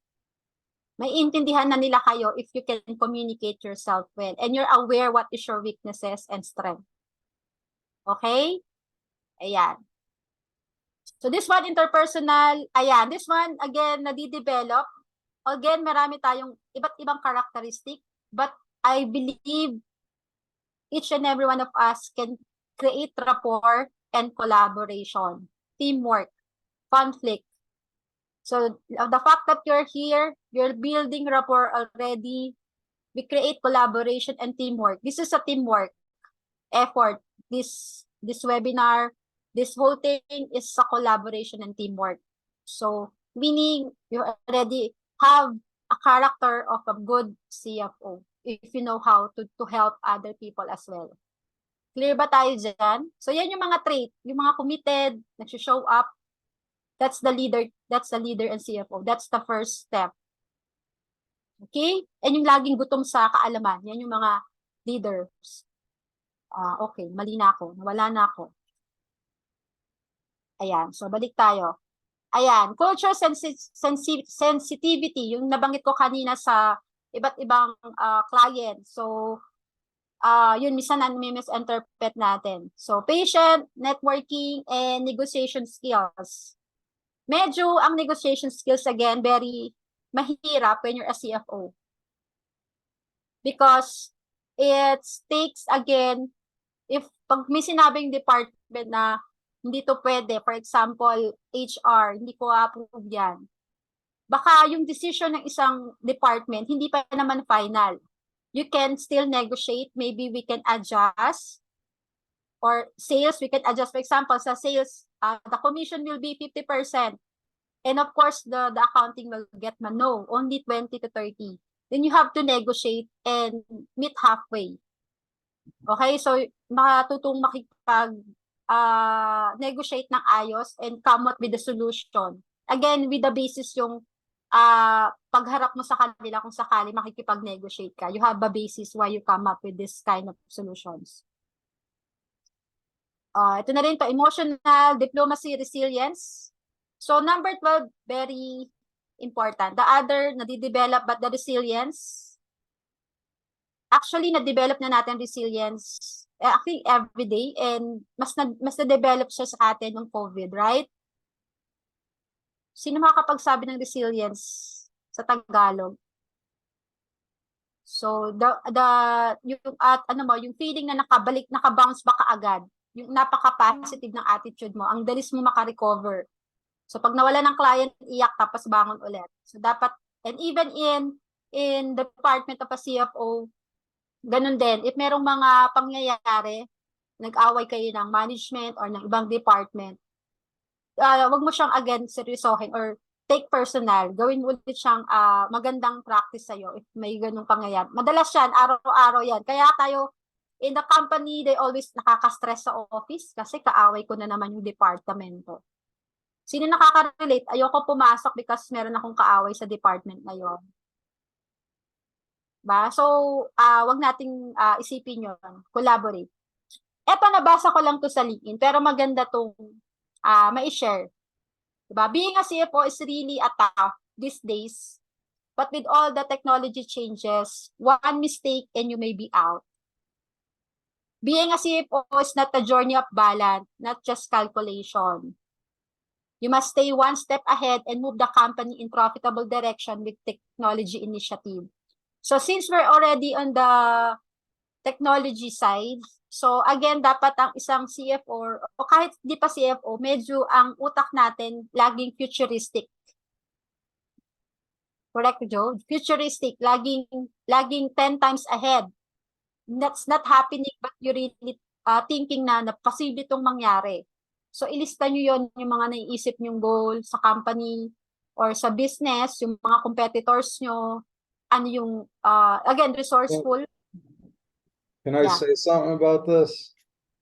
B: May intindihan na nila kayo if you can communicate yourself well and you're aware what is your weaknesses and strength. Okay? Ayan. So this one, interpersonal, ayan, this one, again, nadidevelop. Again, marami tayong iba't ibang characteristic, but I believe each and every one of us can create rapport and collaboration, teamwork, conflict. So the fact that you're here, you're building rapport already, we create collaboration and teamwork. This is a teamwork effort. This webinar, this whole thing is a collaboration and teamwork. So meaning you already have a character of a good CFO if you know how to help other people as well. Clear ba tayo dyan? So yan yung mga trait, yung mga committed, nag-show up. That's the leader and CFO. That's the first step. Okay? And yung laging gutom sa kaalaman, yan yung mga leaders. Okay, mali na ako. Nawala na ako. Ayan, so balik tayo. Ayan, cultural sensitivity, yung nabanggit ko kanina sa iba't ibang client. So, yun, minsan misinterpret natin. So, patient, networking, and negotiation skills. Medyo ang negotiation skills, again, very mahirap when you're a CFO. Because it takes, again, if pag may sinabing department na hindi to pwede, for example, HR, hindi ko approve yan. Baka yung decision ng isang department, hindi pa naman final. You can still negotiate, maybe we can adjust. Or sales, we can adjust. For example, sa sales, the commission will be 50%. And of course, the accounting will get no, only 20 to 30. Then you have to negotiate and meet halfway. Okay, so matutong negotiate ng ayos and come up with the solution. Again, with the basis yung pagharap mo sa kanila kung sakali makikipag-negotiate ka. You have a basis why you come up with this kind of solutions. Ito na rin to, emotional, diplomacy, resilience. So number 12, very important. The other, nadidevelop, but the resilience, actually, na-develop na natin resilience, actually, every day, and mas na-develop siya sa atin ng COVID, right? Sino makakapagsabi ng resilience sa Tagalog? So, yung feeling na nakabounce ba kaagad, yung napaka-positive ng attitude mo, ang dalis mo makarecover. So, pag nawala ng client, iyak tapos bangon ulit. So, dapat, and even in the department of a CFO, ganun din. If merong mga pangyayari, nag-away kayo ng management or ng ibang department, wag mo siyang again seryosohin or take personal. Gawin mo ulit siyang magandang practice sa'yo if may ganung pangyayari. Madalas yan, araw-araw yan. Kaya tayo, in the company, they always nakaka-stress sa office kasi kaaway ko na naman yung departamento. Sino nakaka-relate? Ayoko pumasok because meron akong kaaway sa department na yon. Ba? So, wag nating isipin yun. Collaborate. Eto, nabasa ko lang to sa LinkedIn, pero maganda tong ma-share. Diba? Being a CFO is really a tough these days. But with all the technology changes, one mistake and you may be out. Being a CFO is not a journey of balance, not just calculation. You must stay one step ahead and move the company in profitable direction with technology initiative. So since we're already on the technology side, so again, dapat ang isang CFO o kahit di pa CFO, medyo ang utak natin laging futuristic. Correct, Joe? Futuristic, laging 10 times ahead. That's not happening but you really thinking na posible itong mangyari. So, ilista nyo yon yung mga naiisip nyong goal sa company or sa business, yung mga competitors nyo, ano yung, again, resourceful.
C: Can I say something about this?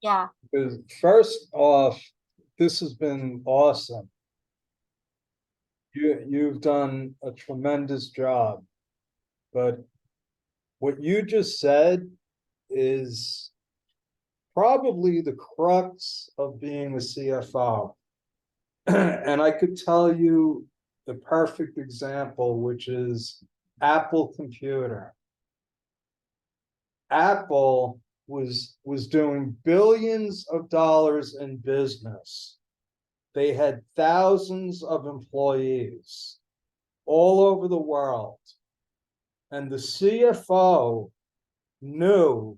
B: Yeah.
C: Because first off, this has been awesome. You've done a tremendous job, but what you just said is probably the crux of being a CFO. And I could tell you the perfect example, which is Apple Computer. Apple was doing billions of dollars in business. They had thousands of employees all over the world. And the CFO knew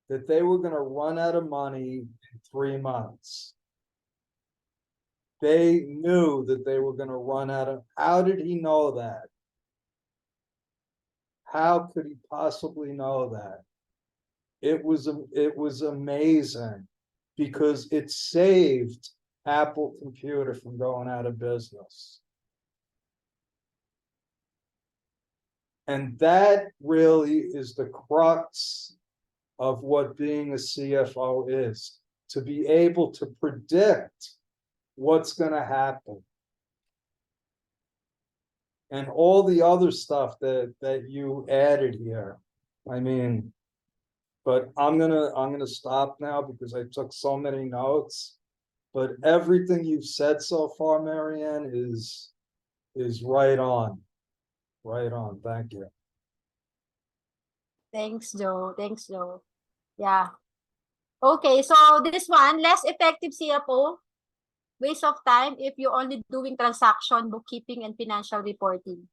C: that they were going to run out of money in 3 months. They knew that they were going to run out of. How did he know that? How could he possibly know that? It was amazing because it saved Apple Computer from going out of business. And that really is the crux of what being a CFO is, to be able to predict what's going to happen. And all the other stuff that you added here. I mean, but I'm gonna stop now because I took so many notes. But everything you've said so far, Marianne, is right on. Right on. Thank you.
B: Thanks, Joe. Thanks, Joe. Yeah. Okay, so this one, less effective CFO, waste of time if you're only doing transaction, bookkeeping, and financial reporting.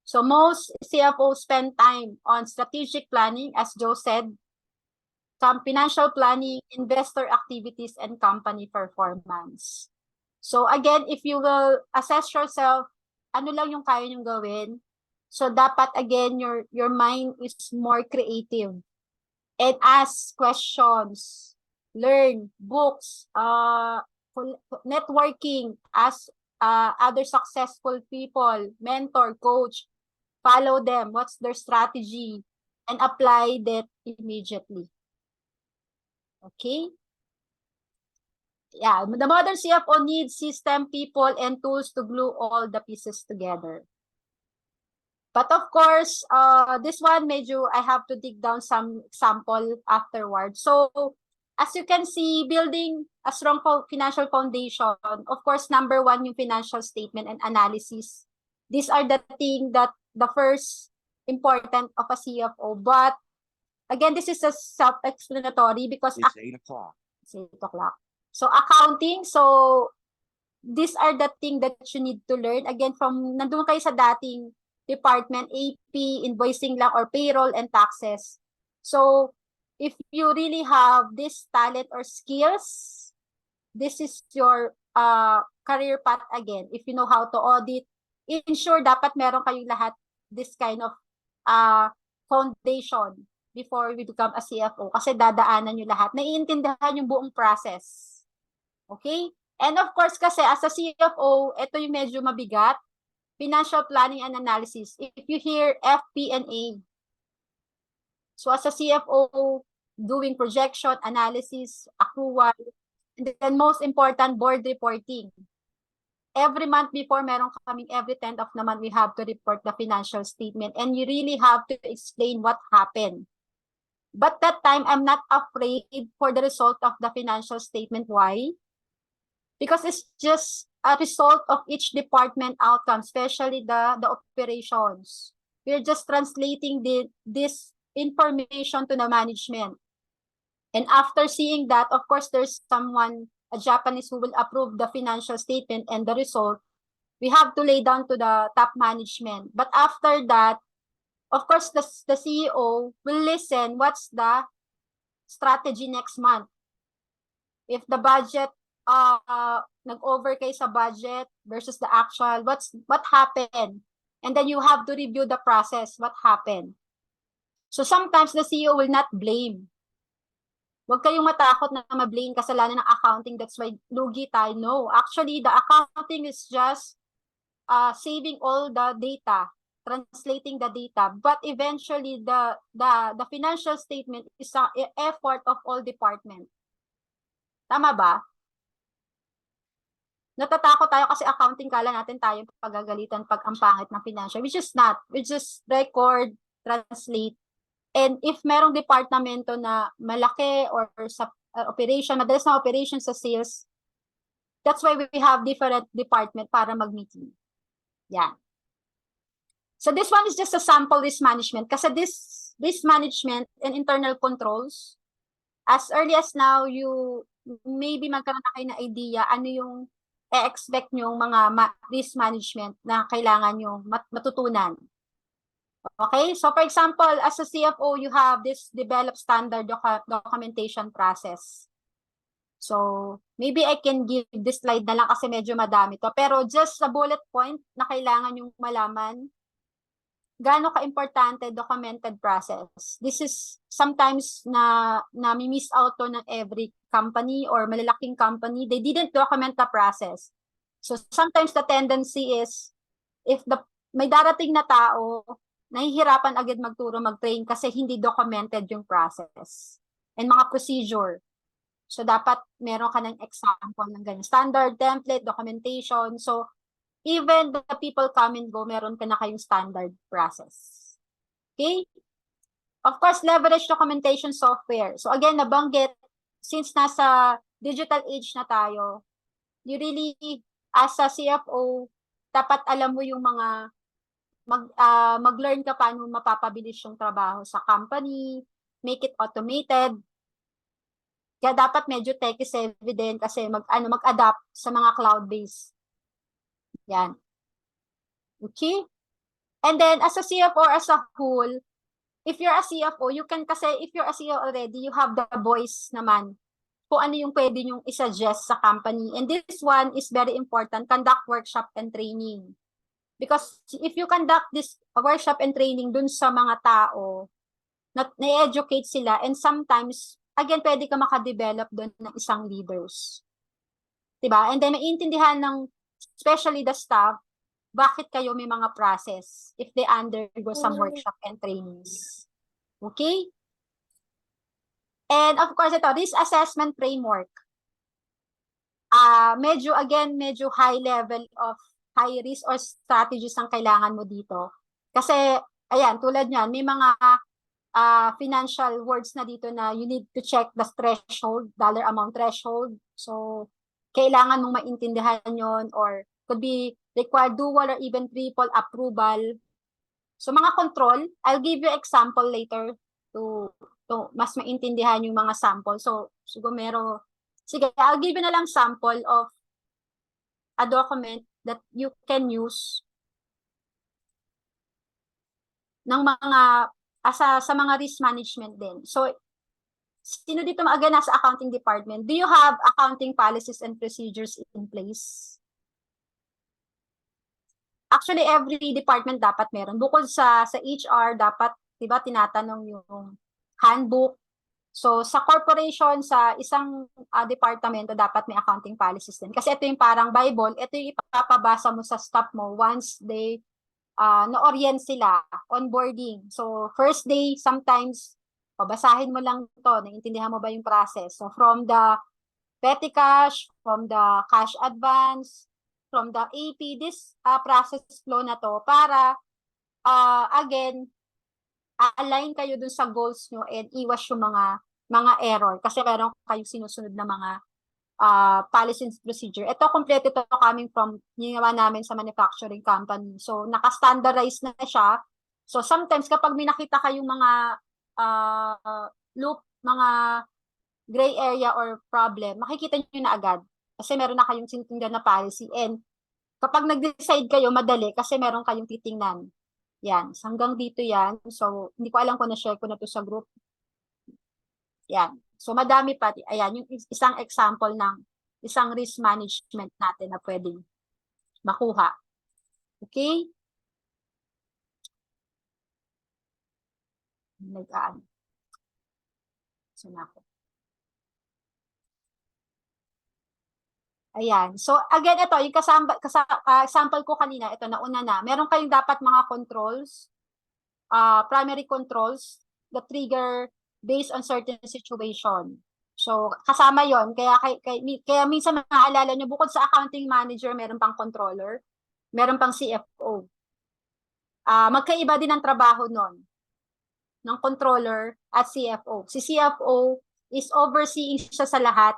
B: So most CFOs spend time on strategic planning, as Joe said, some financial planning, investor activities, and company performance. So again, if you will assess yourself, ano lang yung kaya nyong gawin, so dapat again, your mind is more creative and ask questions, learn books, networking, ask other successful people, mentor, coach, follow them, what's their strategy, and apply that immediately. Okay? Yeah, the modern CFO needs system, people, and tools to glue all the pieces together. But of course, this one, medyo I have to dig down some example afterwards. So, as you can see, building a strong financial foundation, of course, number one, yung financial statement and analysis. These are the thing that the first important of a CFO. But, again, this is a self-explanatory because
F: It's 8 o'clock.
B: it's 8 o'clock. So, accounting, so, these are the thing that you need to learn. Again, from nandun kayo sa dating department, AP, invoicing lang, or payroll and taxes. So, if you really have this talent or skills, this is your career path again. If you know how to audit, ensure dapat meron kayong lahat this kind of foundation before you become a CFO. Kasi dadaanan nyo lahat. Naiintindihan yung buong process. Okay? And of course, kasi as a CFO, ito yung medyo mabigat, financial planning and analysis. If you hear FP&A, so as a CFO, doing projection, analysis, accrual, and then most important, board reporting. Every month before, meron kaming every 10th of the month, we have to report the financial statement, and you really have to explain what happened. But that time, I'm not afraid for the result of the financial statement. Why? Because it's just a result of each department outcome, especially the operations. We're just translating this information to the management. And after seeing that, of course, there's someone, a Japanese, who will approve the financial statement and the result. We have to lay down to the top management. But after that, of course, the CEO will listen what's the strategy next month. If the budget nag-over kayo sa budget versus the actual, what happened? And then you have to review the process, what happened. So sometimes the CEO will not blame. Huwag kayong matakot na ma-blame kasalanan ng accounting, that's why lugi tayo. No, actually the accounting is just saving all the data, translating the data, but eventually the financial statement is an effort of all department. Tama ba? Natatakot tayo kasi accounting, kala natin tayo pagagalitan pag ang pangit ng financial, which is not. We just record, translate, and if merong departamento na malaki or sa operation, madalas na operation sa sales, that's why we have different department para mag-meeting. Yeah. So this one is just a sample risk management kasi this risk management and internal controls, as early as now, you maybe magkaroon na kayo na idea ano yung expect nyo mga risk management na kailangan nyo matutunan. Okay? So for example, as a CFO, you have this developed standard documentation process. So maybe I can give this slide na lang kasi medyo madami to. Pero just a bullet point na kailangan yung malaman, gaano ka-importante documented process. This is sometimes na mi-miss out to ng every company or malalaking company. They didn't document the process. So sometimes the tendency is, if may darating na tao, nahihirapan agad magturo, mag-train kasi hindi documented yung process and mga procedure. So dapat meron ka ng example ng ganyan. Standard, template, documentation. So even the people come and go, meron ka na kayong standard process. Okay? Of course, leverage documentation software. So again, nabanggit, since nasa digital age na tayo, you really, as a CFO, dapat alam mo yung mga mag-learn ka paano mapapabilis yung trabaho sa company, make it automated. Kaya dapat medyo techy savvy din kasi mag-adapt sa mga cloud-based. Yan. Okay? And then as a CFO or as a whole, if you're a CFO, you can kasi if you're a CEO already, you have the voice naman kung ano yung pwede nyong isuggest sa company. And this one is very important, conduct workshop and training. Because if you conduct this workshop and training dun sa mga tao, na-educate sila, and sometimes, again, pwede ka makadevelop dun ng isang leaders. Diba? And then, maintindihan ng, especially the staff, bakit kayo may mga process if they undergo some workshop and trainings. Okay? And of course, ito, risk assessment framework. Medyo high level of high risk or strategies ang kailangan mo dito. Kasi, ayan, tulad niyan, may mga financial words na dito na you need to check the threshold, dollar amount threshold. So, kailangan mong maintindihan yon, or could be required dual or even triple approval. So, mga control, I'll give you example later to mas maintindihan yung mga sample. So, siguro sige, I'll give you na lang sample of a document that you can use ng mga sa mga risk management din. So, sino dito again nasa accounting department? Do you have accounting policies and procedures in place? Actually, every department dapat meron. Bukod sa HR, dapat, di ba, tinatanong yung handbook. So, sa corporation, sa isang departamento, dapat may accounting policies din. Kasi ito yung parang Bible, ito yung ipapabasa mo sa staff mo once they na-orient sila, onboarding. So, first day, sometimes, basahin mo lang to, naiintindihan mo ba yung process. So, from the petty cash, from the cash advance, from the AP, this process flow na to para, again, align kayo dun sa goals nyo and iwas yung mga error. Kasi meron kayong sinusunod na mga policy and procedure. Ito, complete ito coming from ginawa namin sa manufacturing company. So, naka-standardize na siya. So, sometimes kapag may nakita kayong mga loop, mga gray area or problem, makikita nyo na agad. Kasi meron na kayong sinusundan na policy. And kapag nag-decide kayo, madali kasi meron kayong titingnan. Yan. So, hanggang dito yan. So, hindi ko alam kung na-share ko na to sa group. Yan. So, madami pa. Ayan, yung isang example ng isang risk management natin na pwedeng makuha. Okay? Nag-aan. So, nako. Ayan. So, again, ito, yung example ko kanina, ito, nauna na. Meron kayong dapat mga controls, primary controls, the trigger based on certain situation. So, kasama yon. Kaya minsan maaalala nyo, bukod sa accounting manager, meron pang controller, meron pang CFO. Magkaiba din ang trabaho nun ng controller at CFO. Si CFO is overseeing siya sa lahat,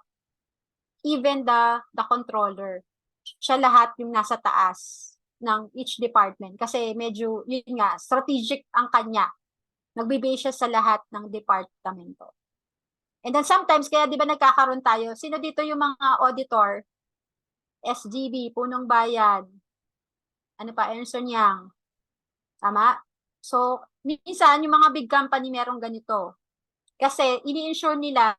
B: even the controller. Siya lahat yung nasa taas ng each department. Kasi medyo, yun nga, strategic ang kanya. Nagbibase siya sa lahat ng departamento. And then sometimes, kaya di ba nagkakaroon tayo, sino dito yung mga auditor? SGB, Punong Bayan, ano pa, Ernst & Young. Tama? So, minsan, yung mga big company merong ganito. Kasi, ini-ensure nila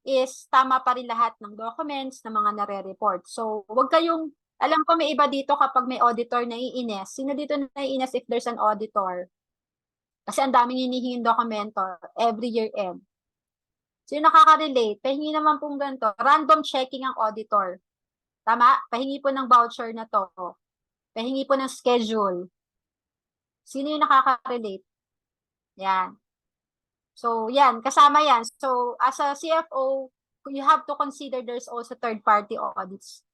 B: is tama pa rin lahat ng documents na mga nare-report. So, wag kayong, alam ko may iba dito kapag may auditor na iines. Sino dito na iines if there's an auditor? Kasi ang daming hinihinging dokumento every year end. So, yung nakaka-relate, pahingi naman pong ganito, random checking ang auditor. Tama? Pahingi po ng voucher na to. Pahingi po ng schedule. Sino yung nakaka-relate? Yan. So, yan. Kasama yan. So, as a CFO, you have to consider there's also third-party audits.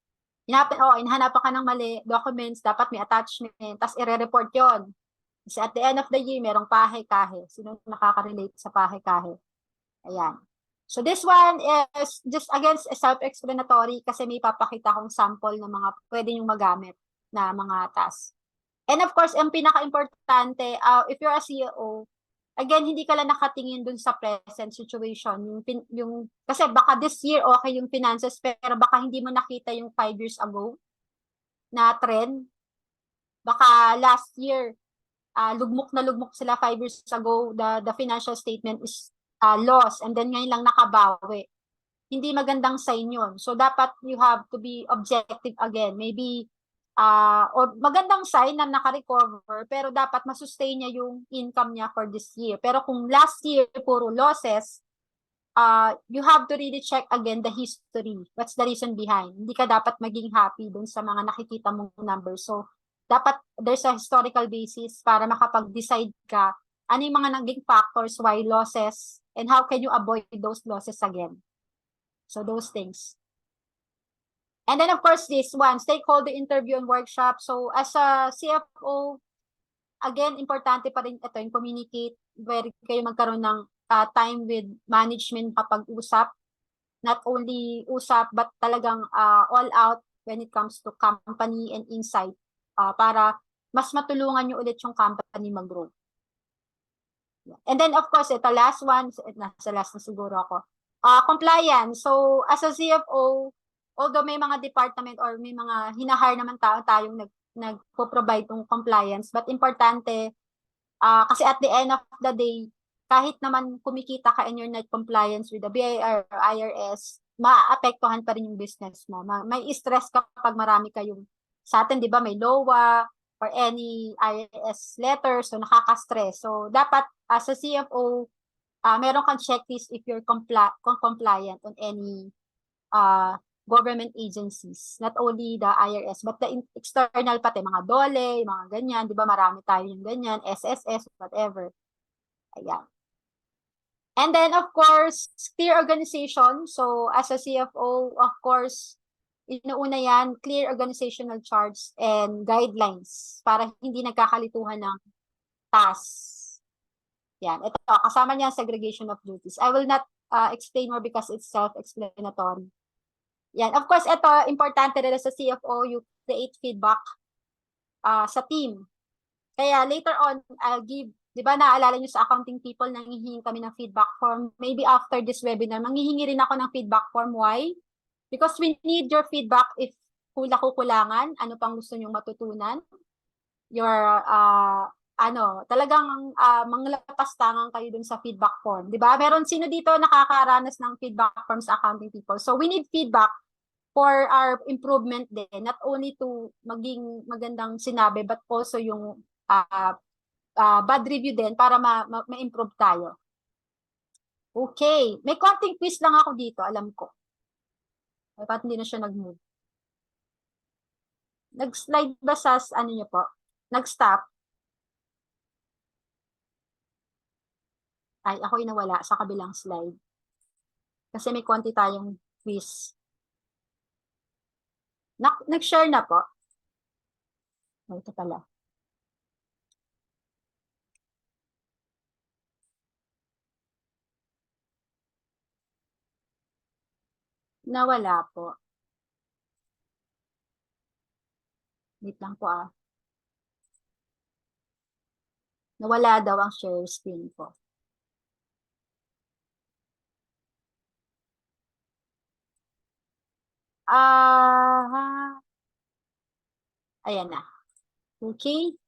B: Hinahanapan ka ng mali documents, dapat may attachment, tapos i-report yon. Kasi at the end of the year, merong pahe-kahe. Sino nakaka-relate sa pahe-kahe? Ayan. So this one is just again self-explanatory kasi may papakita akong sample ng mga pwede nyo magamit na mga tasks. And of course, ang pinaka-importante, if you're a CEO, again, hindi ka lang nakatingin dun sa present situation. Kasi baka this year okay yung finances, pero baka hindi mo nakita yung 5 years ago na trend. Baka last year, lugmok na lugmok sila 5 years ago, the financial statement is loss, and then ngayon lang nakabawi. Hindi magandang sign yun. So, dapat you have to be objective again. Maybe, or magandang sign na naka-recover, pero dapat masustain niya yung income niya for this year. Pero kung last year, puro losses, you have to really check again the history. What's the reason behind? Hindi ka dapat maging happy dun sa mga nakikita mong numbers. So, dapat there's a historical basis para makapag-decide ka ano yung mga naging factors why losses and how can you avoid those losses again. So those things. And then of course this one, stakeholder interview and workshop. So as a CFO, again, importante pa rin ito yung communicate, where kayo magkaroon ng time with management kapag usap. Not only usap, but talagang all out when it comes to company and insight para mas matulungan nyo ulit yung company mag-grow. And then of course, ito last one, nasa last na siguro ako. Compliance. So as a CFO, although may mga department or may mga hinahire naman tayong nagpo-provide ng compliance, but importante, kasi at the end of the day, kahit naman kumikita ka and you're not compliance with the BIR or IRS, maapektuhan pa rin yung business mo. May stress ka pag marami kayong, sa atin, di ba, may LOA or any IRS letter, so nakaka-stress. So, dapat as a CFO, meron kang checklist if you're compliant on any government agencies, not only the IRS, but the external pati, mga DOLE, mga ganyan, di ba, marami tayo yung ganyan, SSS, whatever. Ayan. And then, of course, clear organization. So, as a CFO, of course, inuuna yan, clear organizational charts and guidelines para hindi nagkakalituhan ng tasks. Yan. Ito, kasama niya segregation of duties. I will not explain more because it's self-explanatory. Yan. Of course, ito, importante rin sa CFO, you create feedback sa team. Kaya later on, I'll give, di ba naalala nyo sa accounting people, nanghihingi kami ng feedback form. Maybe after this webinar, manghihingi rin ako ng feedback form. Why? Because we need your feedback if kukulangan, ano pang gusto nyong matutunan. Your, talagang manglapastangan kayo dun sa feedback form. Di ba? Meron sino dito nakakaranas ng feedback form sa accounting people. So we need feedback for our improvement din. Not only to maging magandang sinabi, but also yung bad review din para ma-improve tayo. Okay. May konting quiz lang ako dito, alam ko. Dapat hindi na siya nag-move. Nag-slide ba sa ano niyo po? Nag-stop? Ay, ako nawala sa kabilang slide. Kasi may konti tayong quiz. Nag-share na po. Ito pala. Nawala po. Wait lang po . Nawala daw ang share screen po. Ayan na. Okay.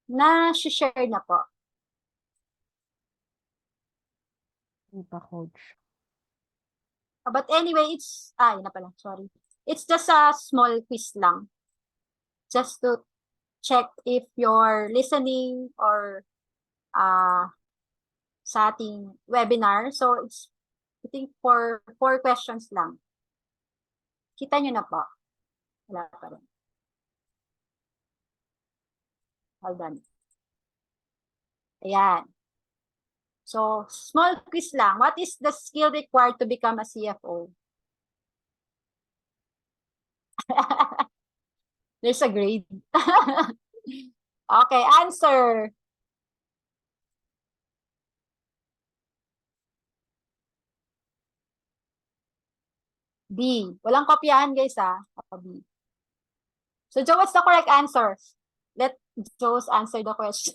B: Na-share na po.
D: Coach.
B: But anyway, yun na pala, sorry. It's just a small quiz lang. Just to check if you're listening or sa ating webinar. So, it's, I think, for 4 questions lang. Kita nyo na po. Wala pa rin. Hold on. Ayan. So, small quiz lang. What is the skill required to become a CFO? There's a grade. Okay, answer. B. Walang kopyahan, guys, B. So Joe, what's the correct answer? Let Joe's answer the question.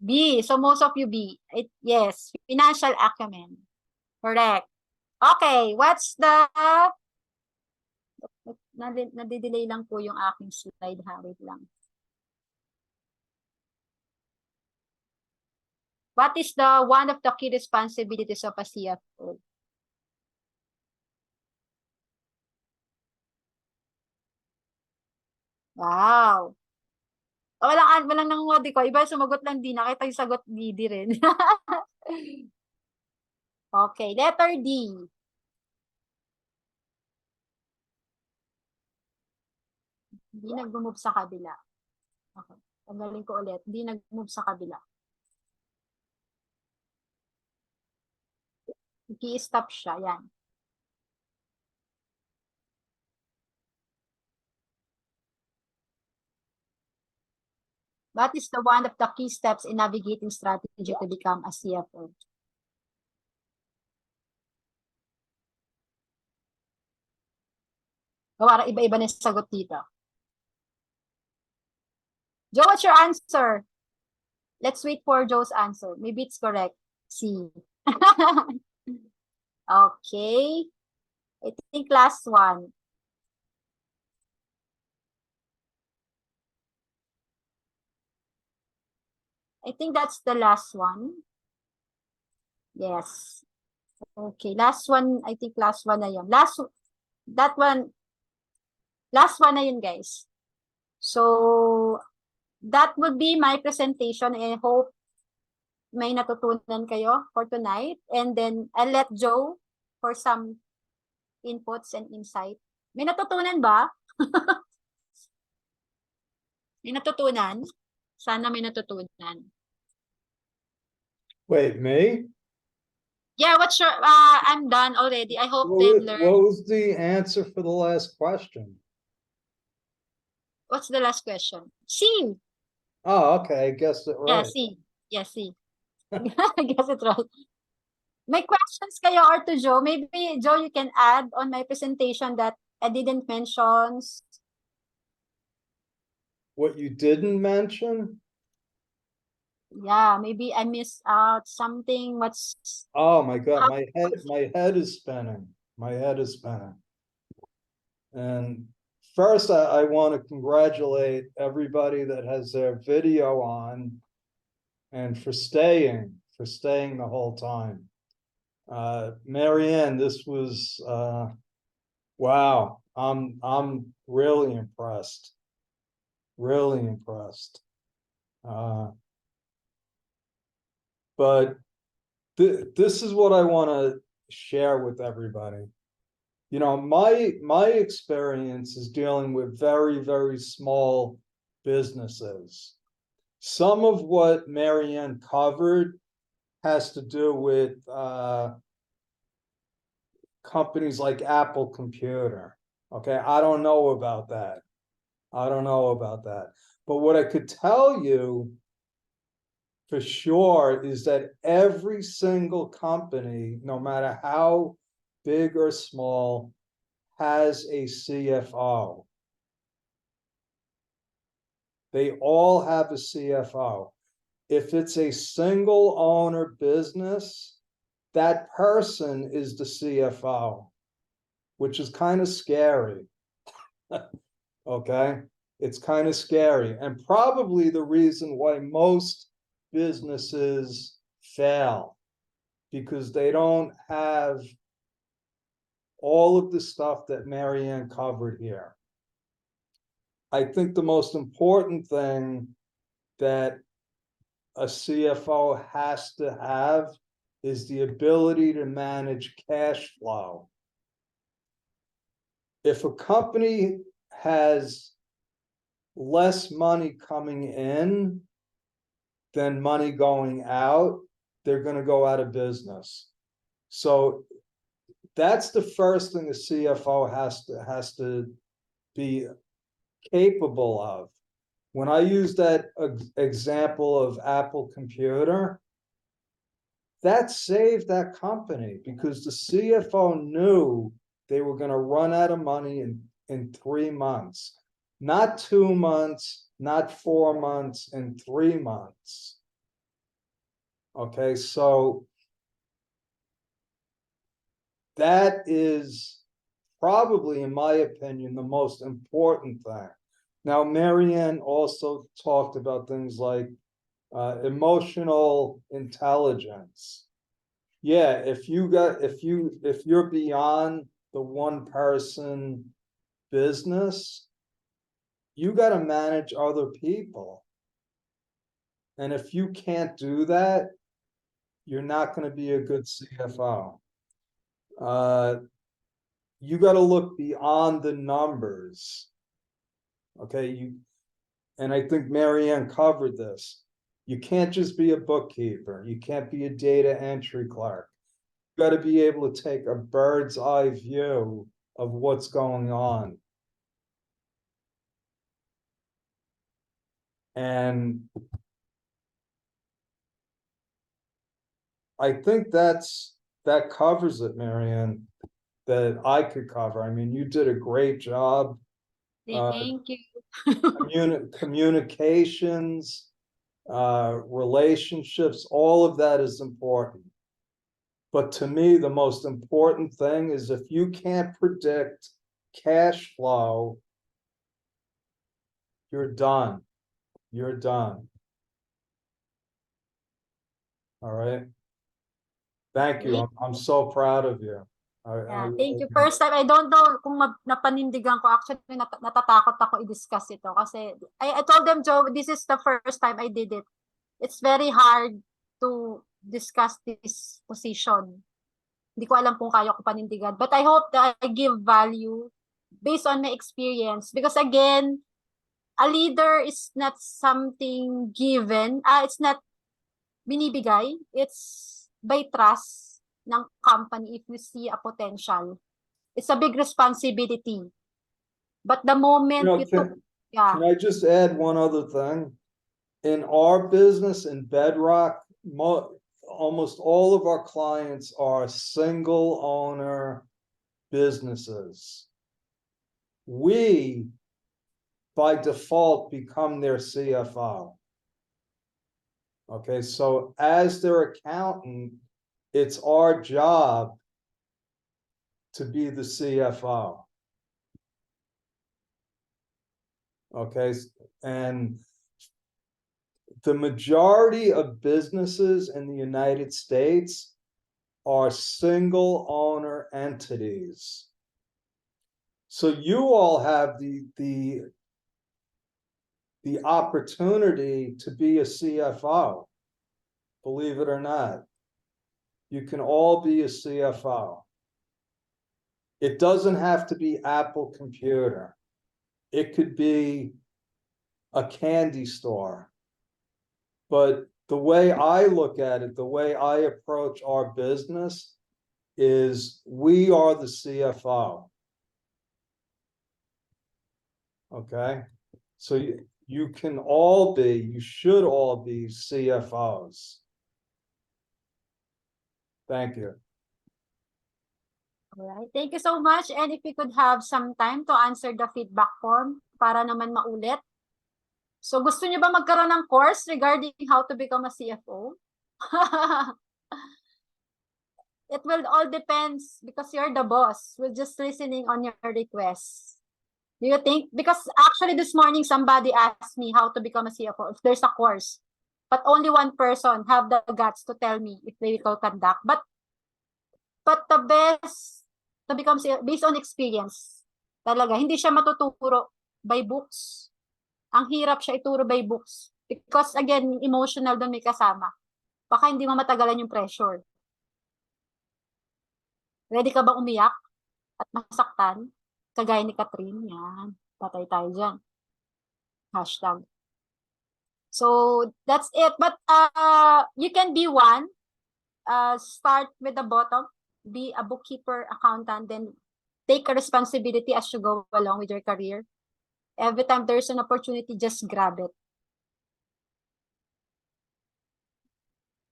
B: B. So most of you B. Yes, financial acumen. Correct. Okay, what's the nade-delay lang po yung aking slide ha. Wait lang. What is the one of the key responsibilities of a CFO? Wow. Walang nangungodi ko. Iba sumagot lang D. Nakita yung sagot D rin. Okay, letter D. Hindi nag-move sa kabila. Okay. Tanggalin ko ulit. Hindi nag-move sa kabila. I-stop siya. Yan. What is the one of the key steps in navigating strategy to become a CFO? Parang iba-iba na sagot dito. Joe, what's your answer? Let's wait for Joe's answer. Maybe it's correct. C. Okay. I think last one. I think that's the last one. Yes. Okay, last one. I think last one na yun. Last one na yun, guys. So, that would be my presentation. I hope may natutunan kayo for tonight. And then, I'll let Joe for some inputs and insight. May natutunan ba? May natutunan? Sana may natutunan.
C: Wait, me?
B: Yeah, I'm done already. I hope they've learned.
C: What was the answer for the last question?
B: What's the last question? C.
C: Oh, okay, I guessed it
B: Yeah,
C: right.
B: C. Yeah, C. I guess it's right. May questions kayo or to Joe? Maybe, Joe, you can add on my presentation that I didn't mention.
C: What you didn't mention?
B: Yeah, maybe I missed out something.
C: Oh my God, my head is spinning. My head is spinning. And first, I want to congratulate everybody that has their video on and for staying the whole time. Marianne, this was wow. I'm really impressed. Really impressed. But this is what I want to share with everybody. You know, my experience is dealing with very, very small businesses. Some of what Marianne covered has to do with companies like Apple Computer. Okay, I don't know about that. But what I could tell you for sure is that every single company, no matter how big or small, has a CFO. They all have a CFO. If it's a single owner business, that person is the CFO, which is kind of scary. Okay, it's kind of scary, and probably the reason why most businesses fail, because they don't have all of the stuff that Marianne covered here. I think the most important thing that a CFO has to have is the ability to manage cash flow. If a company has less money coming in than money going out, they're going to go out of business. So that's the first thing a CFO has to be capable of. When I use that example of Apple Computer, that saved that company because the CFO knew they were gonna run out of money in 3 months. Not 2 months, not 4 months, in 3 months. Okay, so that is probably, in my opinion, the most important thing. Now, Marianne also talked about things like emotional intelligence. Yeah, if you're beyond the one person business, you got to manage other people. And if you can't do that, you're not going to be a good CFO. You got to look beyond the numbers. Okay, and I think Marianne covered this. You can't just be a bookkeeper. You can't be a data entry clerk. You got to be able to take a bird's eye view of what's going on. And I think that covers it, Marianne, that I could cover. I mean, you did a great job.
B: Thank you.
C: Communications, relationships, all of that is important. But to me, the most important thing is if you can't predict cash flow, you're done. You're done. All right. Thank you. I'm so proud of you.
B: Thank you. First time, I don't know kung napanindigan ko. Actually, natatakot ako i-discuss ito. Kasi, I told them, Joe, this is the first time I did it. It's very hard to discuss this position. Hindi ko alam kung kaya ko panindigan. But I hope that I give value based on my experience. Because again, a leader is not something given. It's not binibigay. It's by trust ng company if you see a potential. It's a big responsibility. But the moment you took,
C: Can I just add one other thing? In our business in Bedrock, almost all of our clients are single owner businesses. We, by default, become their CFO. Okay, so as their accountant, it's our job to be the CFO. Okay, and the majority of businesses in the United States are single owner entities. So you all have the opportunity to be a CFO, believe it or not. You can all be a CFO. It doesn't have to be Apple Computer. It could be a candy store. But the way I look at it, the way I approach our business is we are the CFO. Okay, so you can all be, you should all be CFOs. Thank you.
B: all right. Thank you so much. And if we could have some time to answer the feedback form para naman maulit. So gusto niyo ba magkaroon ng course regarding how to become a CFO? It will all depends because you're the boss. We're just listening on your requests. Do you think? Because actually this morning somebody asked me how to become a CFO if there's a course. But only one person have the guts to tell me if they will conduct. But the best to become based on experience. Talaga, hindi siya matuturo by books. Ang hirap siya ituro by books. Because again, emotional doon may kasama. Baka hindi mo matagalan yung pressure. Ready ka ba umiyak at masaktan? Kagaya ni Catherine, yan. Patay tayo dyan. Hashtag. So, that's it. But you can be one. Start with the bottom. Be a bookkeeper, accountant, then take a responsibility as you go along with your career. Every time there's an opportunity, just grab it.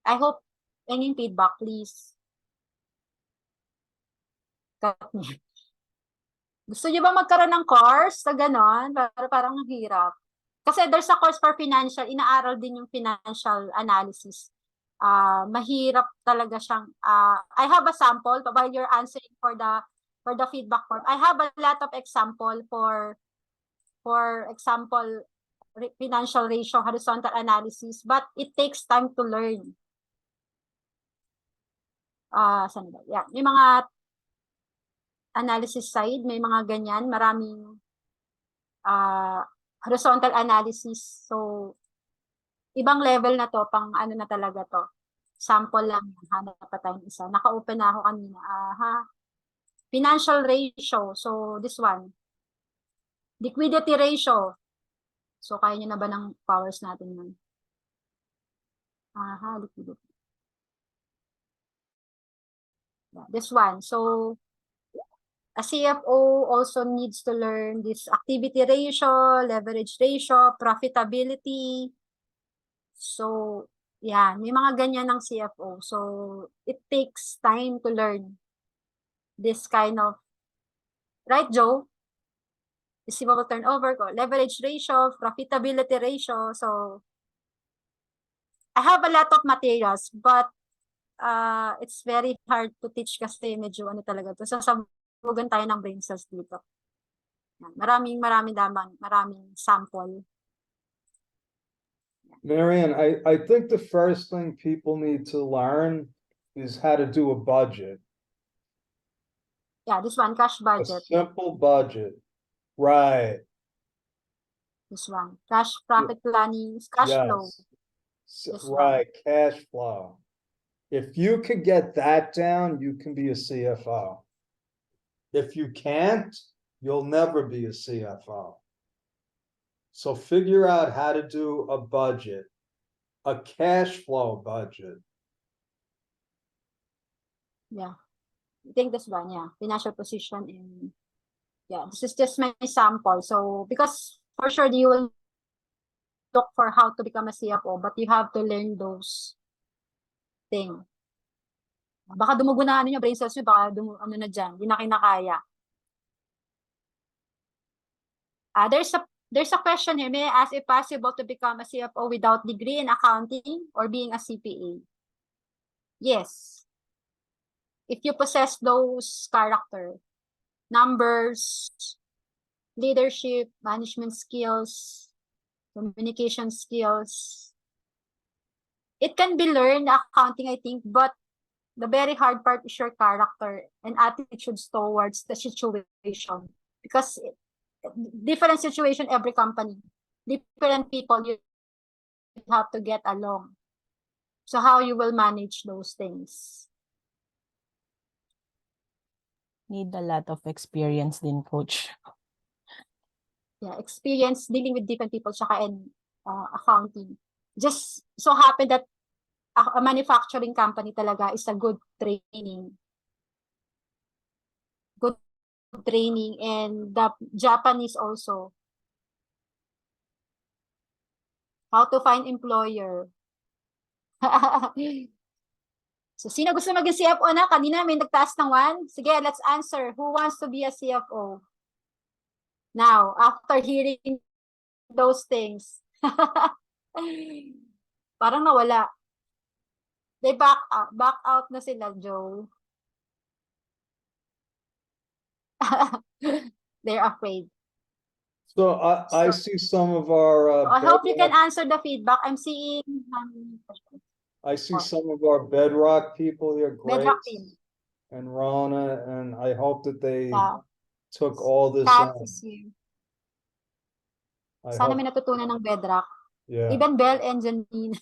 B: I hope any feedback, please. Cut me. Gusto niyo ba magkaroon ng course sa ganon? Parang ang hirap. Kasi there's a course for financial, inaaral din yung financial analysis. Mahirap talaga siyang, I have a sample while you're answering for the feedback form. I have a lot of example for example, financial ratio, horizontal analysis, but it takes time to learn. Saan ba? Yeah, may mga analysis side, may mga ganyan, maraming horizontal analysis. So, ibang level na to, pang ano na talaga to. Sample lang, hanap pa tayong isa. Naka-open na ako kanina. Financial ratio. So, this one. Liquidity ratio. So, kaya nyo na ba ng powers natin yun? Liquidity. Yeah, this one. So, a CFO also needs to learn this activity ratio, leverage ratio, profitability. So, yeah, may mga ganyan ng CFO. So, it takes time to learn this kind of, right, Joe? Receivable turnover, leverage ratio, profitability ratio. So, I have a lot of materials, but it's very hard to teach kasi medyo ano talaga to. Sasabugan tayo ng brain cells dito. Maraming sample.
C: Marian, I think the first thing people need to learn is how to do a budget,
B: Yeah, this one, cash
C: a
B: budget.
C: simple budget. Right,
B: This one, cash profit planning, cash flow.
C: yes.
B: This one.
C: Right, cash flow. If you could get that down, you can be a CFO. If you can't, you'll never be a CFO. So figure out how to do a budget, a cash flow budget.
B: Yeah. I think this one, yeah. Financial position and yeah, this is just my sample. So because for sure you will look for how to become a CFO, but you have to learn those things. Baka dumugo na ano nyo, brain cells nyo, baka ano na dyan, hindi na kinakaya. There's a question here. May I ask if possible to become a CFO without degree in accounting or being a CPA? Yes. If you possess those character, numbers, leadership, management skills, communication skills, it can be learned, accounting, I think, but the very hard part is your character and attitudes towards the situation. Because different situation, every company, different people, you have to get along. So how you will manage those things?
F: Need a lot of experience din, coach.
B: Yeah, experience dealing with different people, tsaka and accounting. Just so happen that a manufacturing company talaga is a good training. Good training, and the Japanese also. How to find employer. So, sino gusto maging CFO na? Kanina may nagtaas ng 1. Sige, let's answer. Who wants to be a CFO? Now, after hearing those things. Parang nawala. They back out na sila, Joe. They're afraid.
C: So I see some of our.
B: I hope you can answer the feedback. I'm seeing.
C: I see some of our Bedrock people here,
B: Bedrock
C: Grace
B: team.
C: and Rona, and I hope that they
B: Yeah.
C: took all this
B: Kat
C: in.
B: is here.
C: I
B: Sana
C: hope,
B: may natutunan ng Bedrock.
C: yeah,
B: Even Belle and Janine.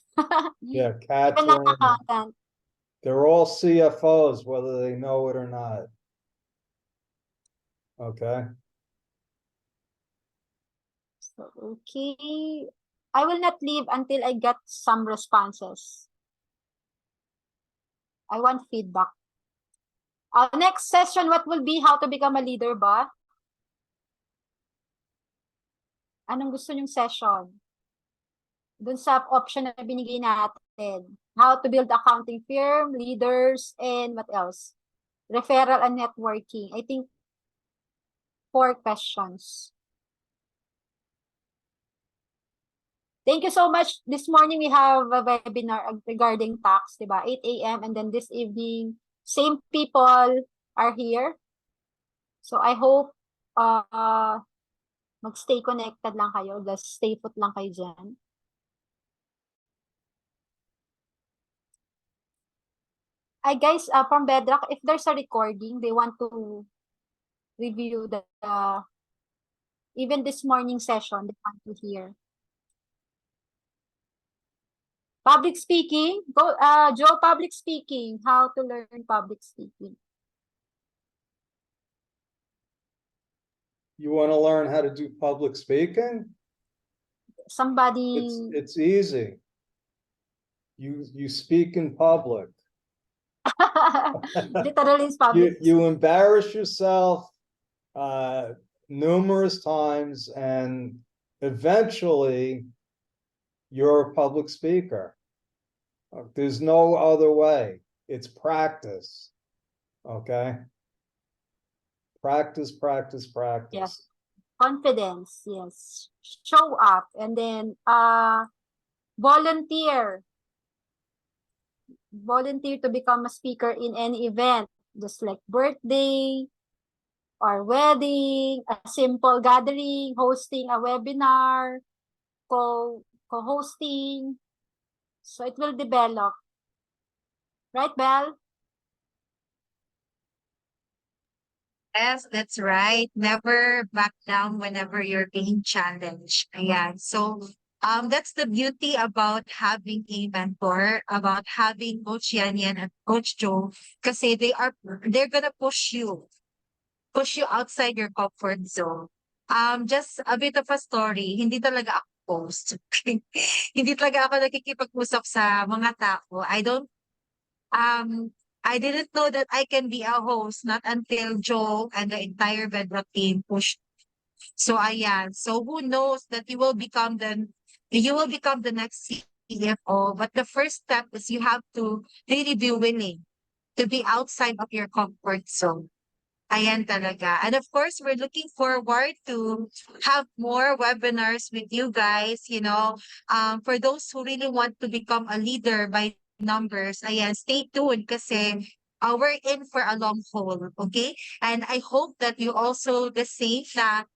C: yeah,
B: Even
C: Catherine,
B: accountant.
C: they're all CFOs, whether they know it or not. Okay,
B: So, okay. I will not leave until I get some responses. I want feedback. Next session, what will be how to become a leader ba? Anong gusto nyong session? Dun sa option na binigay natin. How to build accounting firm, leaders, and what else? Referral and networking. I think 4 questions. Thank you so much. This morning we have a webinar regarding tax, diba? 8 a.m. and then this evening, same people are here. So I hope mag-stay connected lang kayo. Just stay put lang kayo dyan. Guys, from Bedrock, if there's a recording, they want to review the even this morning session, they want to hear. Public speaking, go, Joe, public speaking, how to learn public speaking.
C: You want to learn how to do public speaking?
B: Somebody,
C: It's easy. You speak in public.
B: literally is public.
C: You embarrass yourself numerous times, and eventually you're a public speaker. There's no other way. It's practice. Okay. Practice, practice, practice.
B: Yes. Confidence, yes. Show up, and then volunteer. Volunteer to become a speaker in any event, just like birthday or wedding, a simple gathering, hosting a webinar, co-hosting. So it will develop. Right, Belle?
A: Yes, that's right. Never back down whenever you're being challenged. Ayan. So, that's the beauty about having a mentor, about having Coach Yan Yan and Coach Joe, kasi they're gonna push you outside your comfort zone. Just a bit of a story, hindi talaga ako post. Hindi talaga ako nakikipag-usap sa mga tao. I didn't know that I can be a host not until Joe and the entire Bedrock team pushed. So ayan. So who knows that you will become the next CFO. But the first step is you have to really be willing to be outside of your comfort zone. Ayan talaga. And of course, we're looking forward to have more webinars with you guys, for those who really want to become a leader by numbers. Ayan, stay tuned kasi we're in for a long haul, okay? And I hope that you also the same na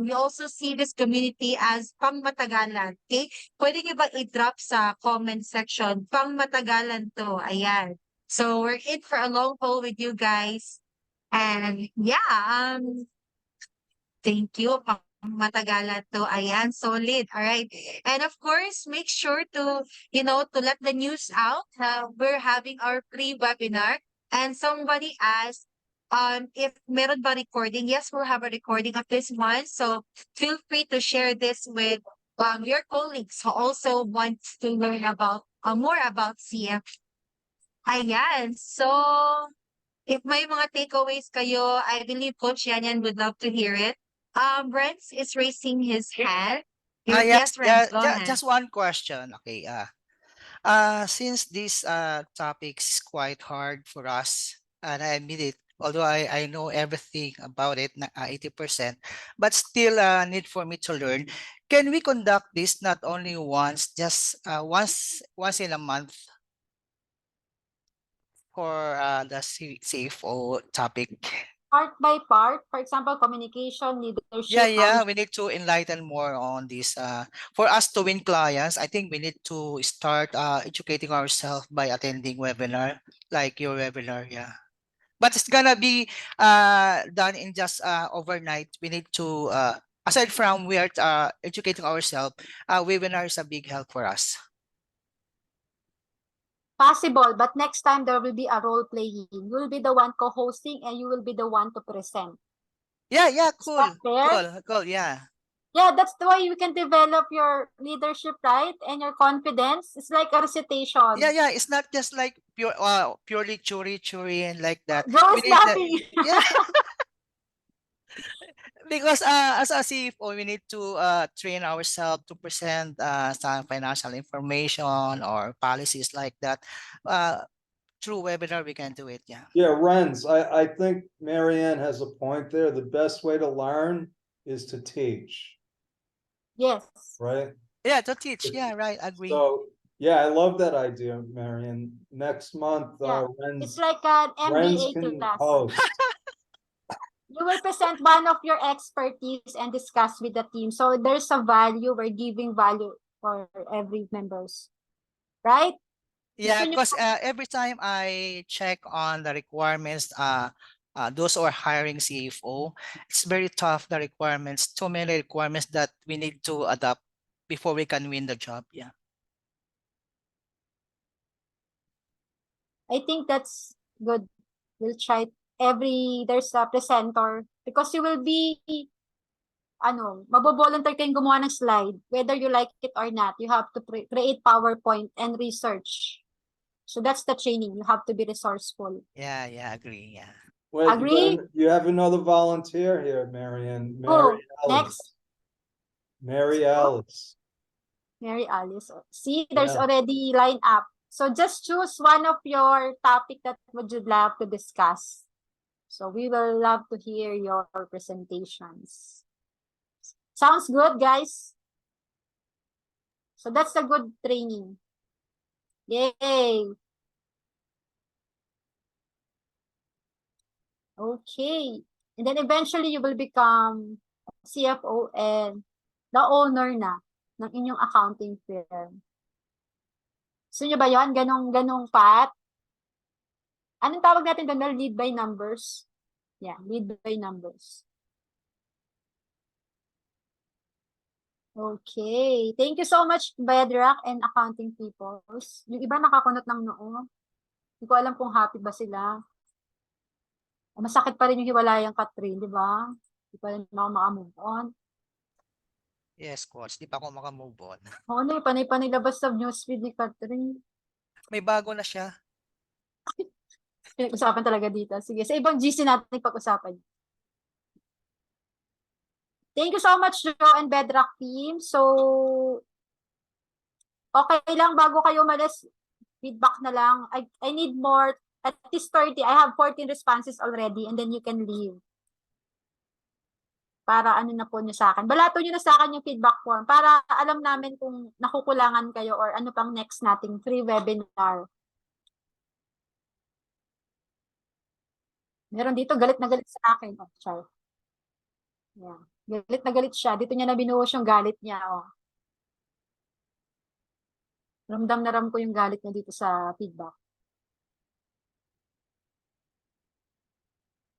A: you also see this community as pangmatagalan, okay? Pwede niyo ba i-drop sa comment section, pangmatagalan to, ayan. So we're in for a long haul with you guys. And yeah, thank you. Matagalan to. Ayan, solid. All right. And of course, make sure to let the news out. We're having our pre-webinar. And somebody asked, if meron ba recording? Yes, we'll have a recording of this one. So feel free to share this with your colleagues who also want to learn about more about CF. Ayan. So if may mga takeaways kayo, I believe Coach Yanyan would love to hear it. Renz is raising his hand.
E: Yes,
A: Yes, Renz, go ahead.
E: just one question. Okay. Since this topic's quite hard for us, and I admit it, although I know everything about it, 80%, but still need for me to learn. Can we conduct this not only once, just once in a month for the CFO topic?
B: Part by part, for example, communication, leadership.
E: Yeah, we need to enlighten more on this. For us to win clients, I think we need to start educating ourselves by attending webinar, like your webinar, yeah. But it's gonna be done in just overnight. We need to aside from we are educating ourselves, webinar is a big help for us.
B: Possible, but next time there will be a role playing. You will be the one co-hosting and you will be the one to present.
E: Yeah,
B: Is
E: cool,
B: that fair?
E: cool, yeah.
B: Yeah, that's the way you can develop your leadership, right? And your confidence. It's like a recitation.
E: Yeah, it's not just like purely theory and like that.
B: Joe
E: We
B: is
E: need that.
B: laughing.
E: Yeah. Because as a CFO, we need to train ourselves to present some financial information or policies like that. through webinar we can do it. Yeah.
C: Yeah, Renz, I think Marianne has a point there. The best way to learn is to teach,
B: Yes.
C: right?
E: Yeah, to teach. Yeah, right. Agree.
C: So, yeah, I love that idea, Marianne. Next month,
B: Yeah.
C: Renz,
B: It's like an
C: Renz
B: MBA
C: can
B: class.
C: host.
B: You will present one of your expertise and discuss with the team. So there's a value, we're giving value for every members. Right?
E: Yeah,
B: Gusto nyo
E: because every time I check on the requirements, those who are hiring CFO, it's very tough, the requirements, too many requirements that we need to adapt before we can win the job. Yeah.
B: I think that's good. We'll try there's a presenter because you will be, mabovolunteer kayong gumawa ng slide. Whether you like it or not, you have to create PowerPoint and research. So that's the training. You have to be resourceful.
E: Yeah, agree. Yeah.
C: Wait,
B: Agree?
C: you have another volunteer here, Marianne.
B: Oh,
C: Alice.
B: next.
C: Mary Alice.
B: Mary Alice. See, there's
C: Yeah.
B: already line up. So just choose one of your topic that would you love to discuss. So we will love to hear your presentations. Sounds good, guys? So that's a good training. Yay! Okay. And then eventually you will become CFO and the owner na ng inyong accounting firm. Gusto nyo ba yun? Ganong path? Anong tawag natin doon? Lead by numbers? Yeah, lead by numbers. Okay. Thank you so much, Bedrock and accounting peoples. Yung iba nakakunot ng noo. Hindi ko alam kung happy ba sila. Masakit pa rin yung hiwalayang Katrin, di ba? Hindi pa rin ako makamove on.
E: Yes, coach. Di pa ako makamove on.
B: Oo, panay-panay labas sa newsfeed ni Katrin.
E: May bago na siya.
B: Pinag-usapan talaga dito. Sige, sa ibang GC natin pag-usapan. Thank you so much, Joe and Bedrock team. So, okay lang bago kayo umalis, feedback na lang. I need more, at least 30. I have 14 responses already and then you can leave. Para ano na po nyo sa akin. Balato nyo na sa akin yung feedback form para alam namin kung nakukulangan kayo or ano pang next nating free webinar. Meron dito, galit na galit sa akin. Oh, char. Yeah. Galit na galit siya. Dito niya na binuhos yung galit niya. Oh. Ramdam na ram ko yung galit niya dito sa feedback.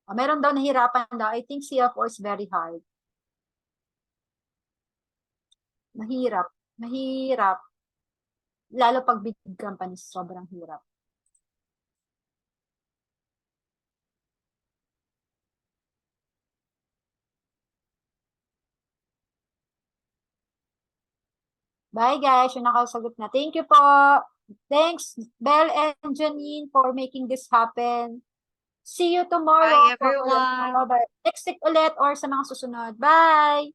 B: Oh, meron daw nahirapan daw. I think CFO is very hard. Mahirap. Mahirap. Lalo pag big companies, sobrang hirap. Bye guys, yung nakasagot na. Thank you po. Thanks, Belle and Janine, for making this happen. See you tomorrow.
A: Bye, everyone.
B: Next week ulit or sa mga susunod. Bye!